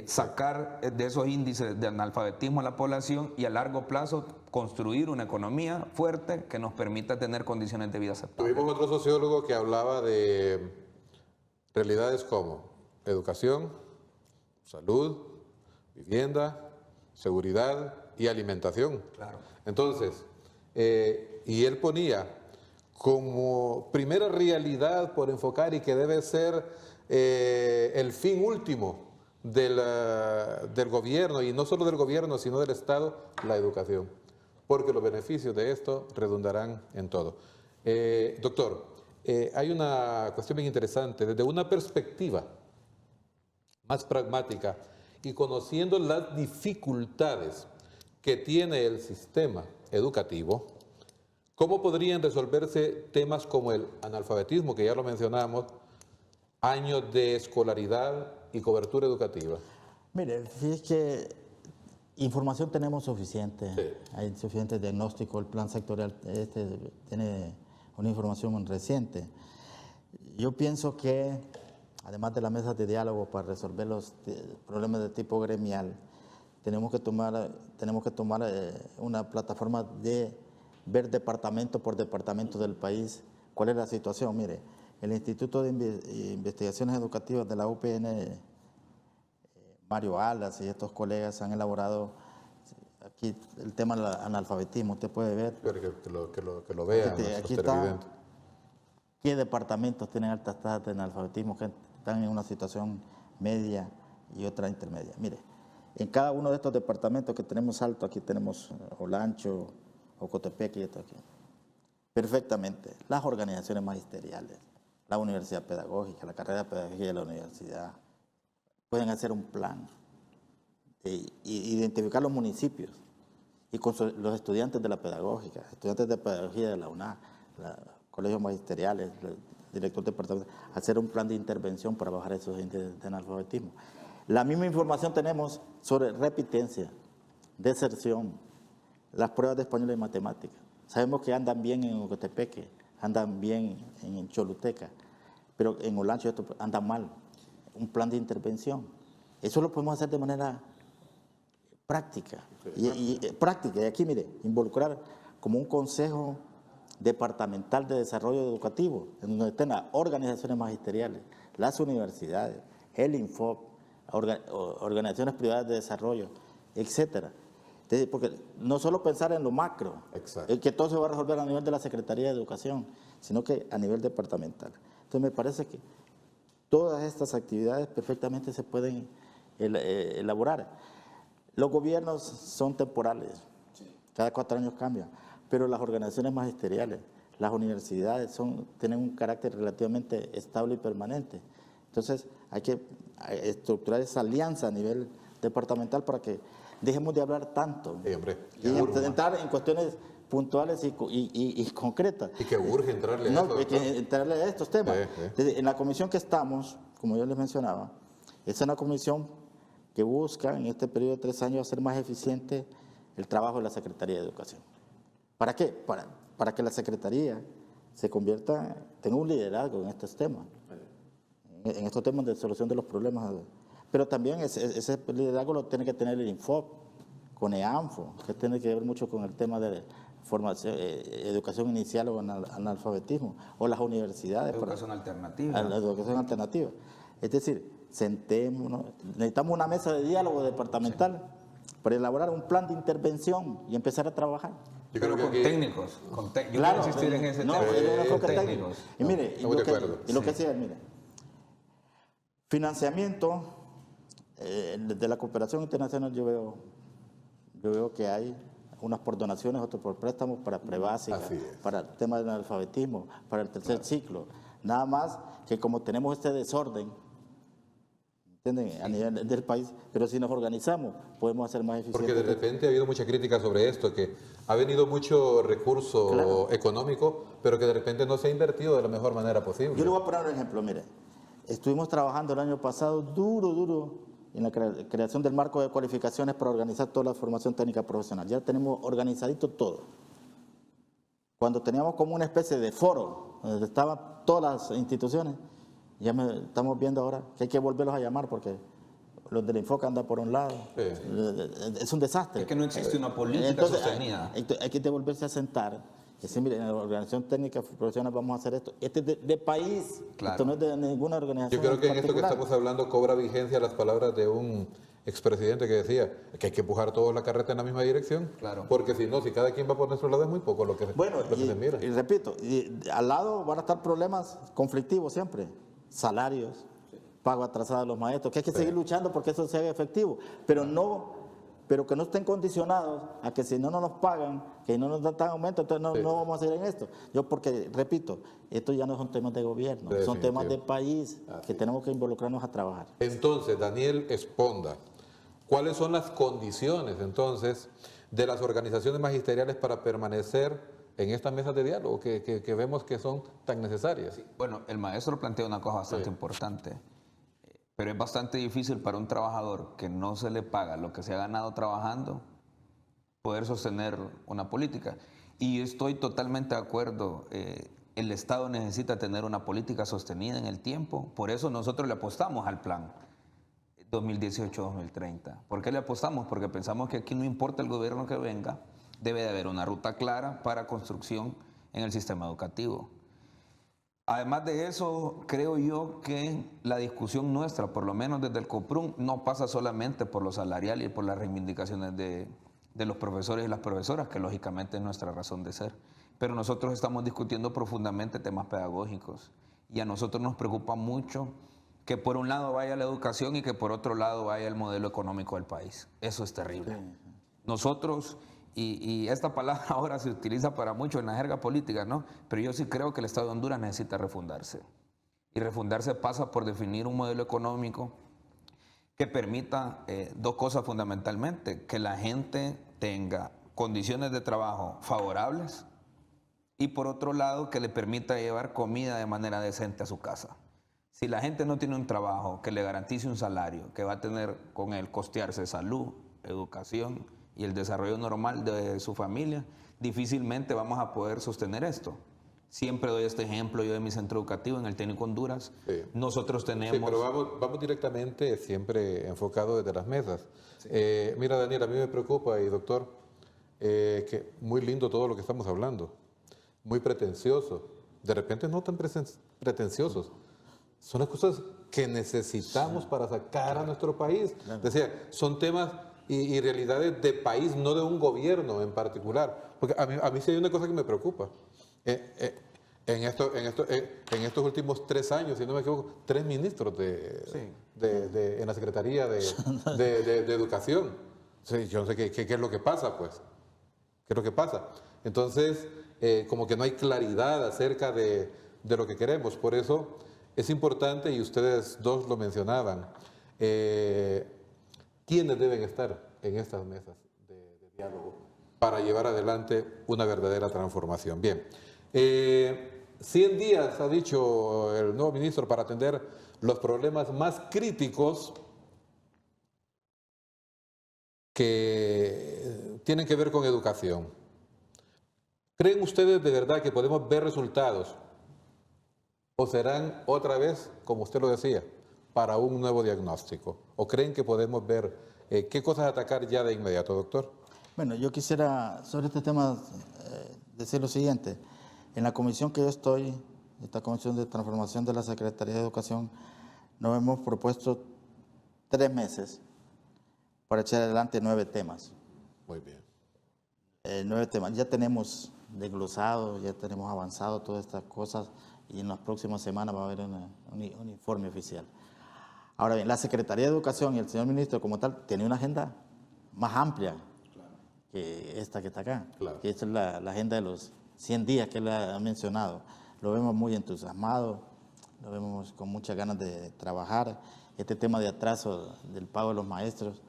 sacar de esos índices de analfabetismo a la población y a largo plazo construir una economía fuerte que nos permita tener condiciones de vida aceptables. Tuvimos otro sociólogo que hablaba de realidades como educación, salud, vivienda, seguridad y alimentación. Claro. Entonces, y él ponía como primera realidad por enfocar y que debe ser el fin último del gobierno, y no solo del gobierno, sino del Estado, la educación, porque los beneficios de esto redundarán en todo. Doctor, hay una cuestión bien interesante, desde una perspectiva más pragmática y conociendo las dificultades que tiene el sistema educativo, ¿cómo podrían resolverse temas como el analfabetismo, que ya lo mencionamos, años de escolaridad y cobertura educativa? Mire, fíjese que información tenemos suficiente, Sí. hay suficiente diagnóstico, el plan sectorial tiene una información reciente. Yo pienso que, además de las mesas de diálogo para resolver los problemas de tipo gremial, tenemos que tomar una plataforma de ver departamento por departamento del país cuál es la situación. Mire, el Instituto de Investigaciones Educativas de la UPN, Mario Alas y estos colegas han elaborado aquí el tema del analfabetismo. Usted puede ver. Que lo vean Aquí los televidentes. ¿Qué departamentos tienen altas tasas de analfabetismo que están en una situación media y otra intermedia? Mire, en cada uno de estos departamentos que tenemos alto, aquí tenemos Olancho, Ocotepeque y esto aquí. Perfectamente. Las organizaciones magisteriales, la universidad pedagógica, la carrera de pedagogía de la universidad, pueden hacer un plan e identificar los municipios y con los estudiantes de la pedagógica, estudiantes de pedagogía de la UNA, colegios magisteriales, el director departamental, hacer un plan de intervención para bajar esos índices de analfabetismo. La misma información tenemos sobre repitencia, deserción, las pruebas de español y matemáticas. Sabemos que andan bien en Ocotepeque, andan bien en Choluteca, pero en Olancho esto anda mal. Un plan de intervención. Eso lo podemos hacer de manera práctica. Práctica. Y aquí, mire, involucrar como un consejo departamental de desarrollo educativo, en donde estén las organizaciones magisteriales, las universidades, el INFOP, organizaciones privadas de desarrollo, etcétera. Entonces, porque no solo pensar en lo macro, que todo se va a resolver a nivel de la Secretaría de Educación, sino que a nivel departamental. Entonces me parece que todas estas actividades perfectamente se pueden elaborar. Los gobiernos son temporales, cada 4 años cambian, pero las organizaciones magisteriales, las universidades tienen un carácter relativamente estable y permanente. Entonces hay que estructurar esa alianza a nivel departamental para que dejemos de hablar tanto y entrar en cuestiones puntuales y concretas. Y que urge entrarle a eso. Entrarle a estos temas. En la comisión que estamos, como yo les mencionaba, es una comisión que busca en este periodo de 3 años hacer más eficiente el trabajo de la Secretaría de Educación. ¿Para qué? Para que la Secretaría se convierta, tenga un liderazgo en estos temas, en estos temas de solución de los problemas. Pero también ese liderazgo lo tiene que tener el INFOP, con EANFO, que tiene que ver mucho con el tema de formación, educación inicial o analfabetismo, o las universidades. Educación alternativa. La educación alternativa. Es decir, sentémonos, necesitamos una mesa de diálogo departamental para elaborar un plan de intervención y empezar a trabajar. Yo creo que con técnicos. Yo claro, quiero insistir en ese tema. Técnicos. Y mire, y lo que decía, mire, financiamiento de la cooperación internacional, yo veo que hay unas por donaciones, otras por préstamos para prebásica, para el tema del analfabetismo, para el tercer ciclo. Nada más que como tenemos este desorden, ¿entienden? A nivel del país, pero si nos organizamos podemos hacer más eficiente. Porque de repente ha habido mucha crítica sobre esto, que ha venido mucho recurso económico, pero que de repente no se ha invertido de la mejor manera posible. Yo le voy a poner un ejemplo, mire. Estuvimos trabajando el año pasado duro en la creación del marco de cualificaciones para organizar toda la formación técnica profesional. Ya tenemos organizadito todo. Cuando teníamos como una especie de foro, donde estaban todas las instituciones, estamos viendo ahora que hay que volverlos a llamar porque los del Infoca andan por un lado. Es un desastre. Es que no existe una política sostenida. Hay que volverse a sentar. Decir, mire, en la organización técnica profesional vamos a hacer esto. Este es de país, esto no es de ninguna organización. Yo creo que en esto que estamos hablando cobra vigencia las palabras de un expresidente que decía que hay que empujar todos la carreta en la misma dirección. Claro. Porque si no, si cada quien va por nuestro lado es muy poco lo que se mira. Y repito, al lado van a estar problemas conflictivos siempre. Salarios, pago atrasado de los maestros, que hay que seguir luchando porque eso sea efectivo, pero que no estén condicionados a que si no nos pagan, que no nos dan tan aumento, entonces no vamos a seguir en esto. Porque, repito, esto ya no son temas de gobierno, son temas de país que tenemos que involucrarnos a trabajar. Entonces, Daniel Esponda, ¿cuáles son las condiciones entonces de las organizaciones magisteriales para permanecer en estas mesas de diálogo que vemos que son tan necesarias? Sí. Bueno, el maestro plantea una cosa bastante importante. Pero es bastante difícil para un trabajador que no se le paga lo que se ha ganado trabajando poder sostener una política. Y estoy totalmente de acuerdo, el Estado necesita tener una política sostenida en el tiempo, por eso nosotros le apostamos al plan 2018-2030. ¿Por qué le apostamos? Porque pensamos que aquí no importa el gobierno que venga, debe de haber una ruta clara para construcción en el sistema educativo. Además de eso, creo yo que la discusión nuestra, por lo menos desde el COPRUN, no pasa solamente por lo salarial y por las reivindicaciones de los profesores y las profesoras, que lógicamente es nuestra razón de ser. Pero nosotros estamos discutiendo profundamente temas pedagógicos y a nosotros nos preocupa mucho que por un lado vaya la educación y que por otro lado vaya el modelo económico del país. Eso es terrible. Nosotros... Y esta palabra ahora se utiliza para mucho en la jerga política, ¿no? Pero yo sí creo que el Estado de Honduras necesita refundarse. Y refundarse pasa por definir un modelo económico que permita dos cosas fundamentalmente: que la gente tenga condiciones de trabajo favorables Y por otro lado, que le permita llevar comida de manera decente a su casa. Si la gente no tiene un trabajo que le garantice un salario, que va a tener con él costearse salud, educación y el desarrollo normal de su familia, difícilmente vamos a poder sostener esto. Siempre doy este ejemplo yo de mi centro educativo en el Técnico Honduras. Sí. Nosotros tenemos... Sí, pero vamos directamente, siempre enfocado desde las mesas. Sí. Mira, Daniel, a mí me preocupa, y doctor, que muy lindo todo lo que estamos hablando, muy pretencioso. De repente no tan pretenciosos. Son las cosas que necesitamos para sacar a nuestro país. Decía, son temas y realidades de país, no de un gobierno en particular. Porque a mí sí hay una cosa que me preocupa. En estos últimos 3 años, si no me equivoco, 3 ministros en la Secretaría de Educación. Sí, yo no sé qué es lo que pasa, pues. ¿Qué es lo que pasa? Entonces, como que no hay claridad acerca de lo que queremos. Por eso es importante, y ustedes dos lo mencionaban, ¿quiénes deben estar en estas mesas de diálogo para llevar adelante una verdadera transformación? Bien, 100 días, ha dicho el nuevo ministro, para atender los problemas más críticos que tienen que ver con educación. ¿Creen ustedes de verdad que podemos ver resultados? ¿O serán otra vez, como usted lo decía, para un nuevo diagnóstico? ¿O creen que podemos ver qué cosas atacar ya de inmediato, doctor? Bueno, yo quisiera sobre este tema decir lo siguiente. En la comisión que yo estoy, esta comisión de transformación de la Secretaría de Educación, nos hemos propuesto 3 meses para echar adelante 9 temas. Muy bien. 9 temas. Ya tenemos desglosado, ya tenemos avanzado todas estas cosas y en las próximas semanas va a haber un informe oficial. Ahora bien, la Secretaría de Educación y el señor ministro como tal tiene una agenda más amplia que esta que está acá. Claro. Que esta es la agenda de los 100 días que él ha mencionado. Lo vemos muy entusiasmado, lo vemos con muchas ganas de trabajar. Este tema de atraso del pago de los maestros,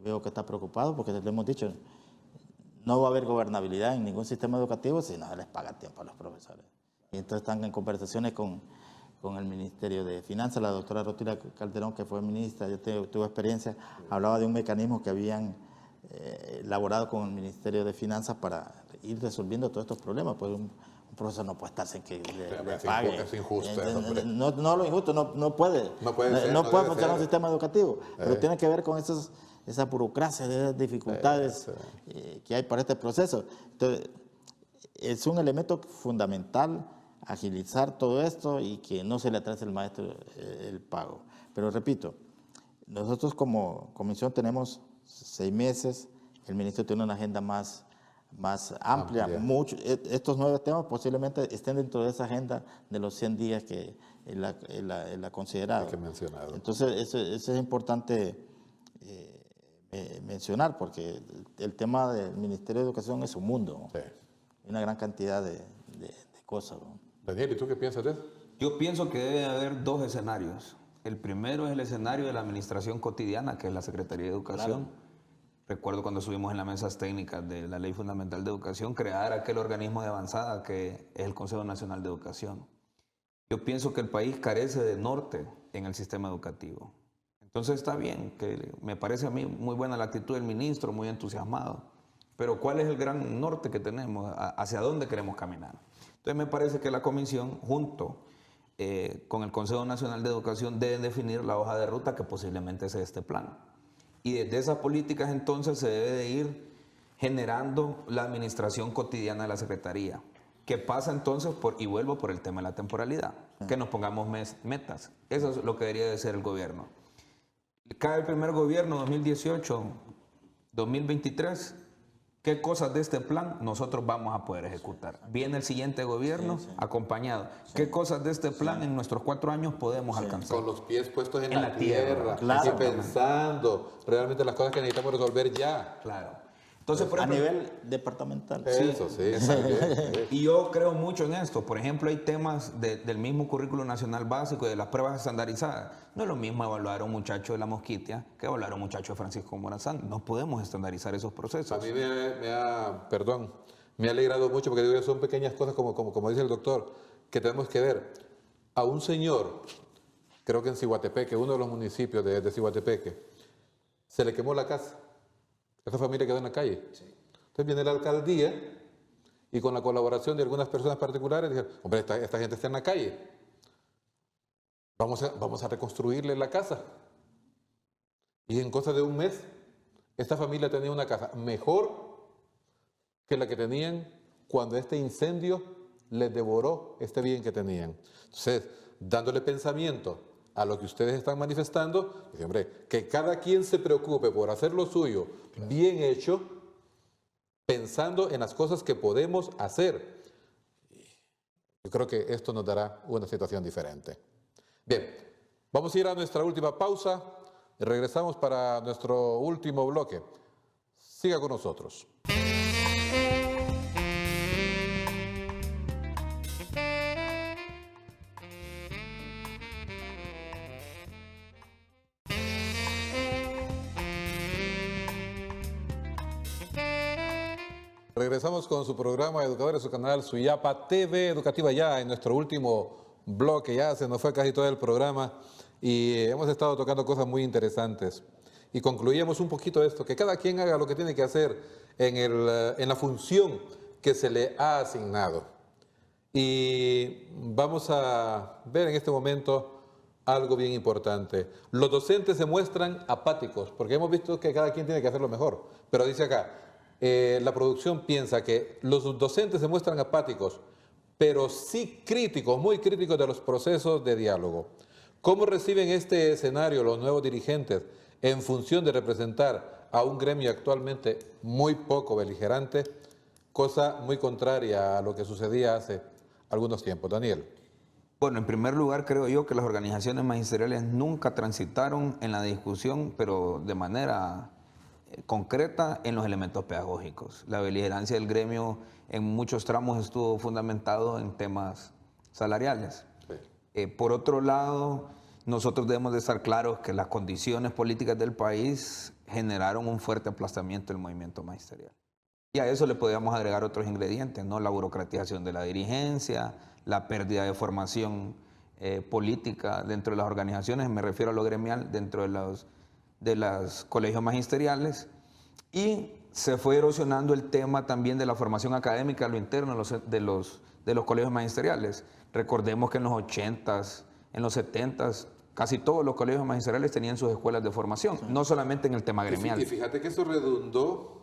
veo que está preocupado porque le hemos dicho, no va a haber gobernabilidad en ningún sistema educativo si no se les paga tiempo a los profesores. Y entonces están en conversaciones con el Ministerio de Finanzas. La doctora Rotila Calderón, que fue ministra, yo tuve experiencia, hablaba de un mecanismo que habían elaborado con el Ministerio de Finanzas para ir resolviendo todos estos problemas. Pues un profesor no puede estar sin que le pague. Es injusto. No lo injusto, no puede. No puede funcionar un sistema educativo, pero tiene que ver con esa burocracia, de dificultades que hay para este proceso. Entonces, es un elemento fundamental agilizar todo esto y que no se le atrase al maestro el pago. Pero repito, nosotros como comisión tenemos 6 meses, el ministro tiene una agenda más amplia. Estos 9 temas posiblemente estén dentro de esa agenda de los 100 días que él ha considerado. Que mencionado. Entonces, eso es importante mencionar, porque el tema del Ministerio de Educación es un mundo. Sí. Hay una gran cantidad de cosas, ¿no? Daniel, ¿y tú qué piensas de eso? Yo pienso que debe haber 2 escenarios. El primero es el escenario de la administración cotidiana, que es la Secretaría de Educación. Claro. Recuerdo cuando estuvimos en las mesas técnicas de la Ley Fundamental de Educación, crear aquel organismo de avanzada que es el Consejo Nacional de Educación. Yo pienso que el país carece de norte en el sistema educativo. Entonces está bien, que me parece a mí muy buena la actitud del ministro, muy entusiasmado. Pero ¿cuál es el gran norte que tenemos? ¿Hacia dónde queremos caminar? Entonces me parece que la comisión, junto con el Consejo Nacional de Educación, deben definir la hoja de ruta que posiblemente sea este plan. Y desde esas políticas entonces se debe de ir generando la administración cotidiana de la Secretaría, que pasa entonces y vuelvo por el tema de la temporalidad, que nos pongamos metas. Eso es lo que debería de ser el gobierno. Cae el primer gobierno 2018, 2023, ¿qué cosas de este plan nosotros vamos a poder ejecutar? Viene el siguiente gobierno acompañado. ¿Qué cosas de este plan en nuestros 4 años podemos alcanzar? Con los pies puestos en la tierra. Claro. Y pensando realmente las cosas que necesitamos resolver ya. Claro. Entonces, por ejemplo, a nivel departamental. Eso, sí. Y yo creo mucho en esto. Por ejemplo, hay temas del mismo currículo nacional básico y de las pruebas estandarizadas. No es lo mismo evaluar a un muchacho de La Mosquitia que evaluar a un muchacho de Francisco Morazán. No podemos estandarizar esos procesos. A mí Me ha alegrado mucho porque digo, son pequeñas cosas como dice el doctor, que tenemos que ver. A un señor, creo que en Ciguatepeque, uno de los municipios de Ciguatepeque, se le quemó la casa. Esa familia quedó en la calle. Entonces viene la alcaldía y con la colaboración de algunas personas particulares dijeron, hombre, esta gente está en la calle. Vamos a reconstruirle la casa. Y en cosa de un mes, esta familia tenía una casa mejor que la que tenían cuando este incendio les devoró este bien que tenían. Entonces, dándole pensamiento a lo que ustedes están manifestando, dice, hombre, que cada quien se preocupe por hacer lo suyo bien hecho, pensando en las cosas que podemos hacer. Yo creo que esto nos dará una situación diferente. Bien, vamos a ir a nuestra última pausa y regresamos para nuestro último bloque. Siga con nosotros. Regresamos con su programa Educadores, su canal Suyapa TV Educativa, ya en nuestro último bloque. Ya se nos fue casi todo el programa y hemos estado tocando cosas muy interesantes. Y concluíamos un poquito esto, que cada quien haga lo que tiene que hacer en la función que se le ha asignado. Y vamos a ver en este momento algo bien importante. Los docentes se muestran apáticos, porque hemos visto que cada quien tiene que hacerlo mejor. Pero dice acá, la producción piensa que los docentes se muestran apáticos, pero sí críticos, muy críticos de los procesos de diálogo. ¿Cómo reciben este escenario los nuevos dirigentes en función de representar a un gremio actualmente muy poco beligerante, cosa muy contraria a lo que sucedía hace algunos tiempos? Daniel. Bueno, en primer lugar creo yo que las organizaciones magisteriales nunca transitaron en la discusión, pero de manera concreta en los elementos pedagógicos. La beligerancia del gremio en muchos tramos estuvo fundamentado en temas salariales. Sí. Por otro lado, nosotros debemos de estar claros que las condiciones políticas del país generaron un fuerte aplastamiento del movimiento magisterial. Y a eso le podríamos agregar otros ingredientes, ¿no? La burocratización de la dirigencia, la pérdida de formación política dentro de las organizaciones, me refiero a lo gremial, dentro de los colegios magisteriales, y se fue erosionando el tema también de la formación académica a lo interno de los colegios magisteriales. Recordemos que en los 80s, en los 70s, casi todos los colegios magisteriales tenían sus escuelas de formación, sí, no solamente en el tema gremial. Y fíjate que eso redundó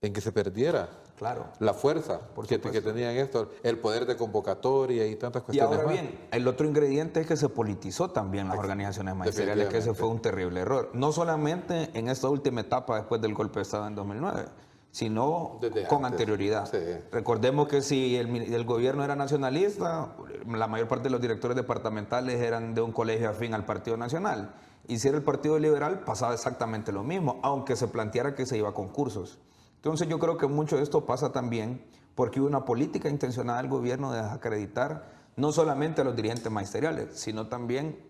en que se perdiera, claro, la fuerza que tenían esto, el poder de convocatoria y tantas cuestiones. Y ahora bien, el otro ingrediente es que se politizó también las organizaciones magisteriales, que ese fue un terrible error. No solamente en esta última etapa después del golpe de Estado en 2009, sino con anterioridad. Sí. Recordemos que si el gobierno era nacionalista, la mayor parte de los directores departamentales eran de un colegio afín al Partido Nacional. Y si era el Partido Liberal, pasaba exactamente lo mismo, aunque se planteara que se iba a concursos. Entonces yo creo que mucho de esto pasa también porque hubo una política intencionada del gobierno de desacreditar no solamente a los dirigentes magisteriales, sino también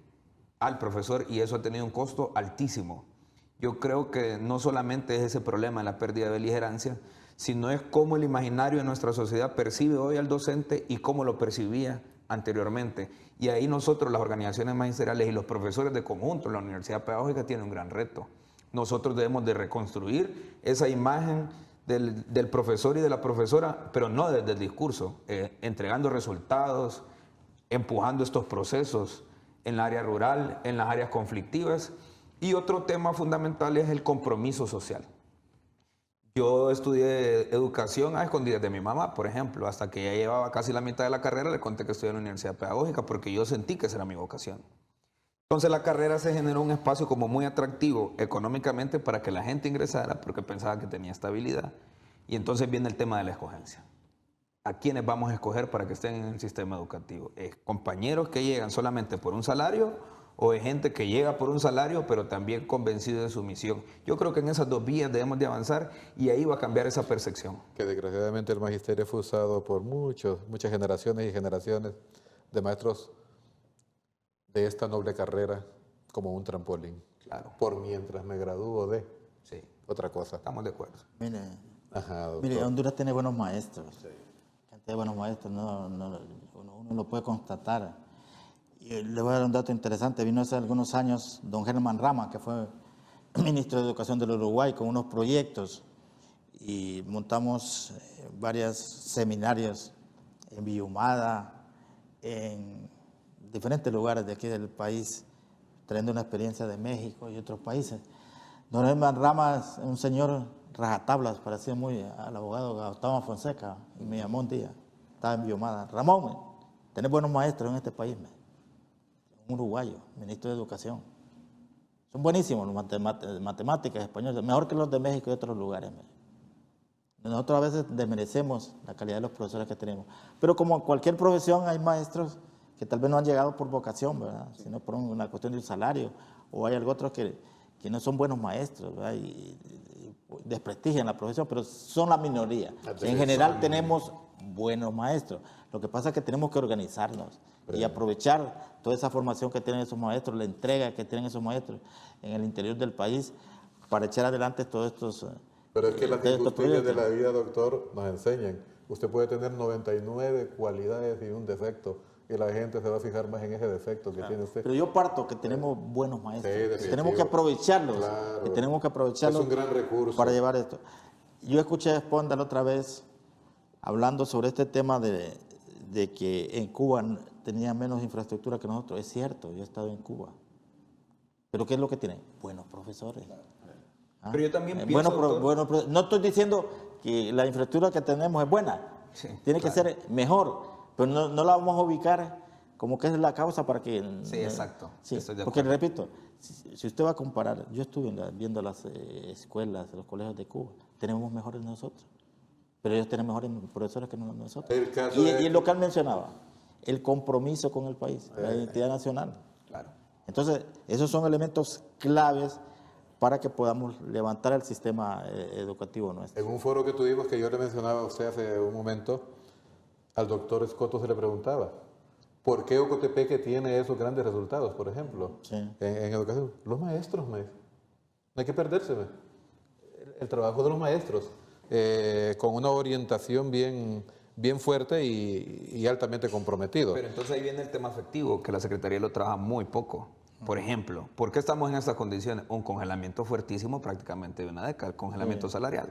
al profesor, y eso ha tenido un costo altísimo. Yo creo que no solamente es ese problema de la pérdida de beligerancia, sino es cómo el imaginario de nuestra sociedad percibe hoy al docente y cómo lo percibía anteriormente. Y ahí nosotros, las organizaciones magisteriales y los profesores de conjunto, la Universidad Pedagógica, tienen un gran reto. Nosotros debemos de reconstruir esa imagen del profesor y de la profesora, pero no desde el discurso, entregando resultados, empujando estos procesos en el área rural, en las áreas conflictivas. Y otro tema fundamental es el compromiso social. Yo estudié educación a escondidas de mi mamá, por ejemplo, hasta que ya llevaba casi la mitad de la carrera, le conté que estudié en la Universidad Pedagógica porque yo sentí que esa era mi vocación. Entonces la carrera se generó un espacio como muy atractivo económicamente para que la gente ingresara porque pensaba que tenía estabilidad. Y entonces viene el tema de la escogencia. ¿A quiénes vamos a escoger para que estén en el sistema educativo? ¿Es compañeros que llegan solamente por un salario o es gente que llega por un salario pero también convencido de su misión? Yo creo que en esas dos vías debemos de avanzar y ahí va a cambiar esa percepción. Que desgraciadamente el magisterio fue usado por muchas generaciones y generaciones de maestros de esta noble carrera como un trampolín. Claro. Por mientras me gradúo de otra cosa. Estamos de acuerdo. Mire, Ajá, doctor. Mire, Honduras tiene buenos maestros. Cantidad de buenos maestros, uno lo puede constatar. Y le voy a dar un dato interesante. Vino hace algunos años don Germán Rama, que fue ministro de Educación del Uruguay, con unos proyectos. Y montamos varios seminarios en Villahumada, en diferentes lugares de aquí del país, trayendo una experiencia de México y otros países. Don Germán Rama es un señor rajatablas, parecía muy al abogado Gustavo Fonseca, y me llamó un día, estaba en Villahumada. Ramón, tenés buenos maestros en este país, un uruguayo, ministro de Educación. Son buenísimos los matemáticas, españoles, mejor que los de México y otros lugares. Nosotros a veces desmerecemos la calidad de los profesores que tenemos, pero como en cualquier profesión hay maestros que tal vez no han llegado por vocación, ¿verdad? Sino por una cuestión de un salario, o hay algo otro que no son buenos maestros, ¿verdad? Y desprestigian la profesión, pero son la minoría. En general tenemos buenos maestros. Lo que pasa es que tenemos que organizarnos y aprovechar toda esa formación que tienen esos maestros, la entrega que tienen esos maestros en el interior del país para echar adelante todos estos Pero es que las circunstancias de proyectos. la vida, doctor, nos enseñan. Usted puede tener 99 cualidades y un defecto, y la gente se va a fijar más en ese defecto que tiene usted. Pero yo parto que tenemos buenos maestros, Sí, que definitivo. tenemos que aprovecharlos, Claro. que tenemos que aprovecharlos Es un gran recurso. para llevar esto. Yo escuché a Sponda la otra vez hablando sobre este tema de que en Cuba tenía menos infraestructura que nosotros. Es cierto, yo he estado en Cuba. Pero ¿qué es lo que tienen? Buenos profesores. ¿Ah? Pero yo también pienso, doctor, no estoy diciendo que la infraestructura que tenemos es buena. Sí, Tiene que ser mejor, pero no la vamos a ubicar como que es la causa para que... Sí, exacto. Sí, Estoy de porque acuerdo. repito, si usted va a comparar, yo estuve viendo las escuelas, los colegios de Cuba, tenemos mejores nosotros, pero ellos tienen mejores profesores que nosotros. El caso Y es- lo que él mencionaba, el compromiso con el país, la identidad nacional. Claro. Entonces, esos son elementos claves para que podamos levantar el sistema educativo nuestro. En un foro que tuvimos, que yo le mencionaba a usted hace un momento, al doctor Escoto se le preguntaba, ¿por qué Ocotepeque tiene esos grandes resultados, por ejemplo, Sí. en educación? Los maestros, no hay que perderse. El trabajo de los maestros, con una orientación bien fuerte y altamente comprometido. Pero entonces ahí viene el tema afectivo, que la Secretaría lo trabaja muy poco. Por ejemplo, ¿por qué estamos en estas condiciones? Un congelamiento fuertísimo prácticamente de una década, congelamiento salarial.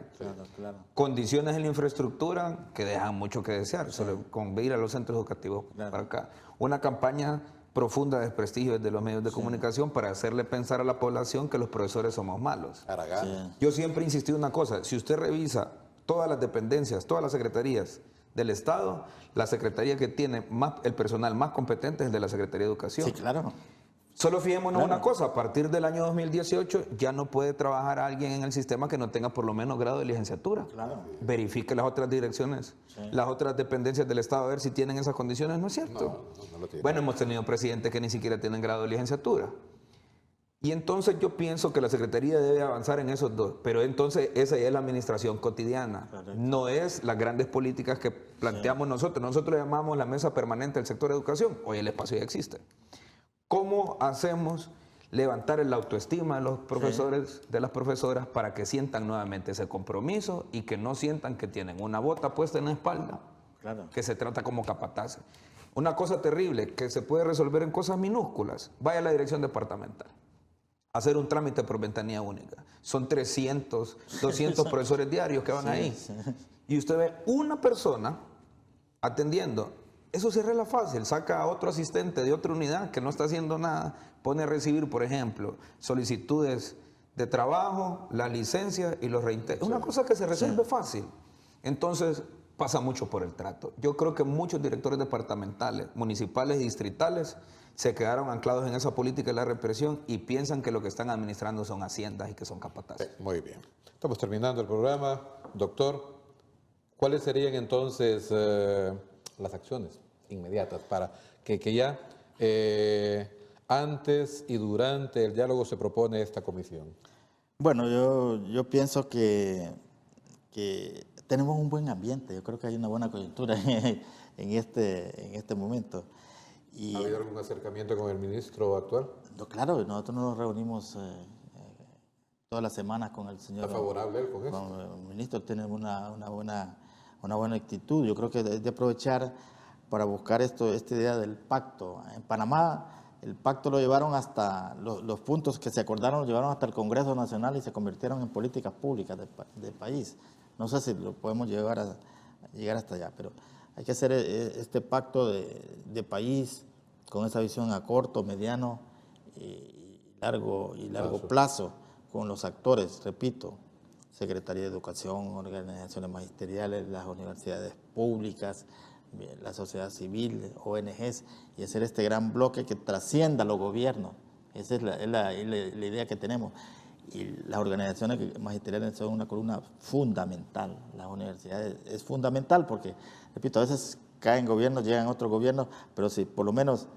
Claro. Condiciones en la infraestructura que dejan mucho que desear, solo con ir a los centros educativos para acá. Una campaña profunda de desprestigio desde los medios de comunicación para hacerle pensar a la población que los profesores somos malos. Aragán. Yo siempre he insistido en una cosa, si usted revisa todas las dependencias, todas las secretarías del Estado, la secretaría que tiene el personal más competente es el de la Secretaría de Educación. Sí, claro. Solo fijémonos una cosa, a partir del año 2018 ya no puede trabajar alguien en el sistema que no tenga por lo menos grado de licenciatura. Claro. Verifique las otras direcciones, las otras dependencias del Estado a ver si tienen esas condiciones, ¿no es cierto? No lo tiene. Bueno, hemos tenido presidentes que ni siquiera tienen grado de licenciatura. Y entonces yo pienso que la Secretaría debe avanzar en esos dos, pero entonces esa ya es la administración cotidiana, no es las grandes políticas que planteamos nosotros. Nosotros le llamamos la mesa permanente del sector de educación, hoy el espacio ya existe. ¿Cómo hacemos levantar la autoestima de los profesores, de las profesoras, para que sientan nuevamente ese compromiso y que no sientan que tienen una bota puesta en la espalda, Claro. que se trata como capataz? Una cosa terrible que se puede resolver en cosas minúsculas. Vaya a la dirección departamental, hacer un trámite por ventanilla única. Son 300, 200 profesores diarios que van ahí. Y usted ve una persona atendiendo. Eso se arregla fácil, saca a otro asistente de otra unidad que no está haciendo nada, pone a recibir, por ejemplo, solicitudes de trabajo, la licencia y los reintegros. Una cosa que se resuelve fácil. Entonces, pasa mucho por el trato. Yo creo que muchos directores departamentales, municipales y distritales se quedaron anclados en esa política de la represión y piensan que lo que están administrando son haciendas y que son capataces. Muy bien. Estamos terminando el programa. Doctor, ¿cuáles serían entonces las acciones inmediatas para que ya antes y durante el diálogo se propone esta comisión? Bueno, yo pienso que tenemos un buen ambiente. Yo creo que hay una buena coyuntura en este momento. Y, ¿Ha habido algún acercamiento con el ministro actual? claro, nosotros nos reunimos todas las semanas con el señor. ¿Está favorable él con eso? Con el ministro tiene una buena actitud. Yo creo que es de aprovechar para buscar esta idea del pacto. En Panamá el pacto lo llevaron hasta, los puntos que se acordaron los llevaron hasta el Congreso Nacional y se convirtieron en políticas públicas del país. No sé si lo podemos llegar hasta allá, pero hay que hacer este pacto de país con esa visión a corto, mediano y largo plazo con los actores, repito, Secretaría de Educación, organizaciones magisteriales, las universidades públicas, la sociedad civil, ONGs, y hacer este gran bloque que trascienda los gobiernos. Esa es la idea que tenemos. Y las organizaciones magisteriales son una columna fundamental. Las universidades es fundamental porque, repito, a veces caen gobiernos, llegan otros gobiernos, pero si por lo menos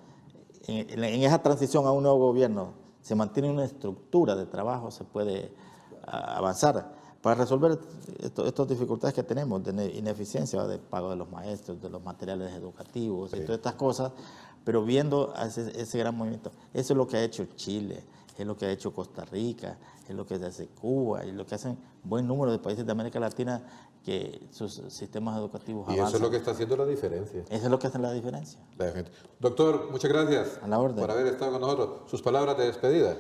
en esa transición a un nuevo gobierno se mantiene una estructura de trabajo, se puede avanzar para resolver estas dificultades que tenemos de ineficiencia, de pago de los maestros, de los materiales educativos, sí, y todas estas cosas, pero viendo ese gran movimiento. Eso es lo que ha hecho Chile, es lo que ha hecho Costa Rica, es lo que hace Cuba, y lo que hacen buen número de países de América Latina que sus sistemas educativos avanzan. Y eso es lo que está haciendo la diferencia. Eso es lo que hace la diferencia. Doctor, muchas gracias a la orden por haber estado con nosotros. Sus palabras de despedida.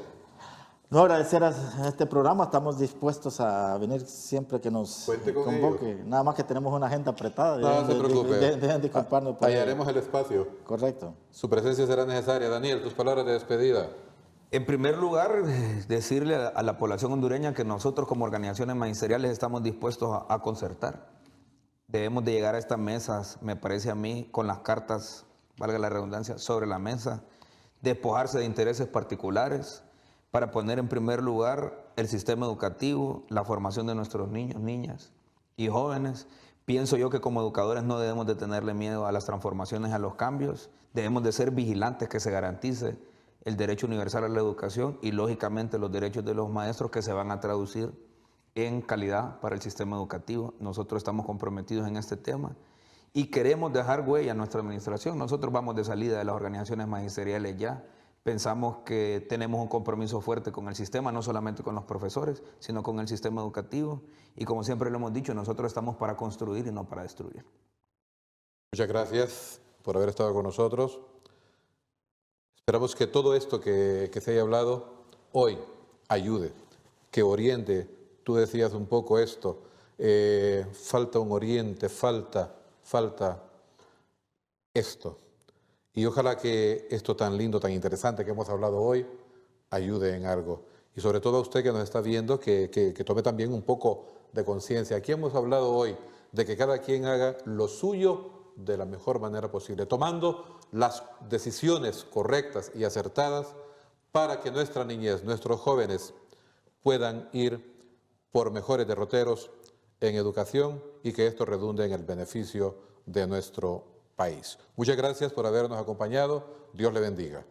No, agradecer a este programa, estamos dispuestos a venir siempre que nos convoque. Ellos. Nada más que tenemos una agenda apretada. No se preocupe. Dejen disculparnos. Hallaremos el espacio. Correcto. Su presencia será necesaria. Daniel, tus palabras de despedida. En primer lugar, decirle a la población hondureña que nosotros como organizaciones magisteriales estamos dispuestos a concertar. Debemos de llegar a estas mesas, me parece a mí, con las cartas, valga la redundancia, sobre la mesa, despojarse de intereses particulares, para poner en primer lugar el sistema educativo, la formación de nuestros niños, niñas y jóvenes. Pienso yo que como educadores no debemos de tenerle miedo a las transformaciones, a los cambios. Debemos de ser vigilantes que se garantice el derecho universal a la educación y lógicamente los derechos de los maestros que se van a traducir en calidad para el sistema educativo. Nosotros estamos comprometidos en este tema y queremos dejar huella a nuestra administración. Nosotros vamos de salida de las organizaciones magisteriales ya. Pensamos que tenemos un compromiso fuerte con el sistema, no solamente con los profesores, sino con el sistema educativo. Y como siempre lo hemos dicho, nosotros estamos para construir y no para destruir. Muchas gracias por haber estado con nosotros. Esperamos que todo esto que se haya hablado hoy ayude, que oriente. Tú decías un poco esto, falta un oriente, falta esto. Y ojalá que esto tan lindo, tan interesante que hemos hablado hoy, ayude en algo. Y sobre todo a usted que nos está viendo, que tome también un poco de conciencia. Aquí hemos hablado hoy de que cada quien haga lo suyo de la mejor manera posible, tomando las decisiones correctas y acertadas para que nuestra niñez, nuestros jóvenes puedan ir por mejores derroteros en educación y que esto redunde en el beneficio de nuestro país. Muchas gracias por habernos acompañado. Dios le bendiga.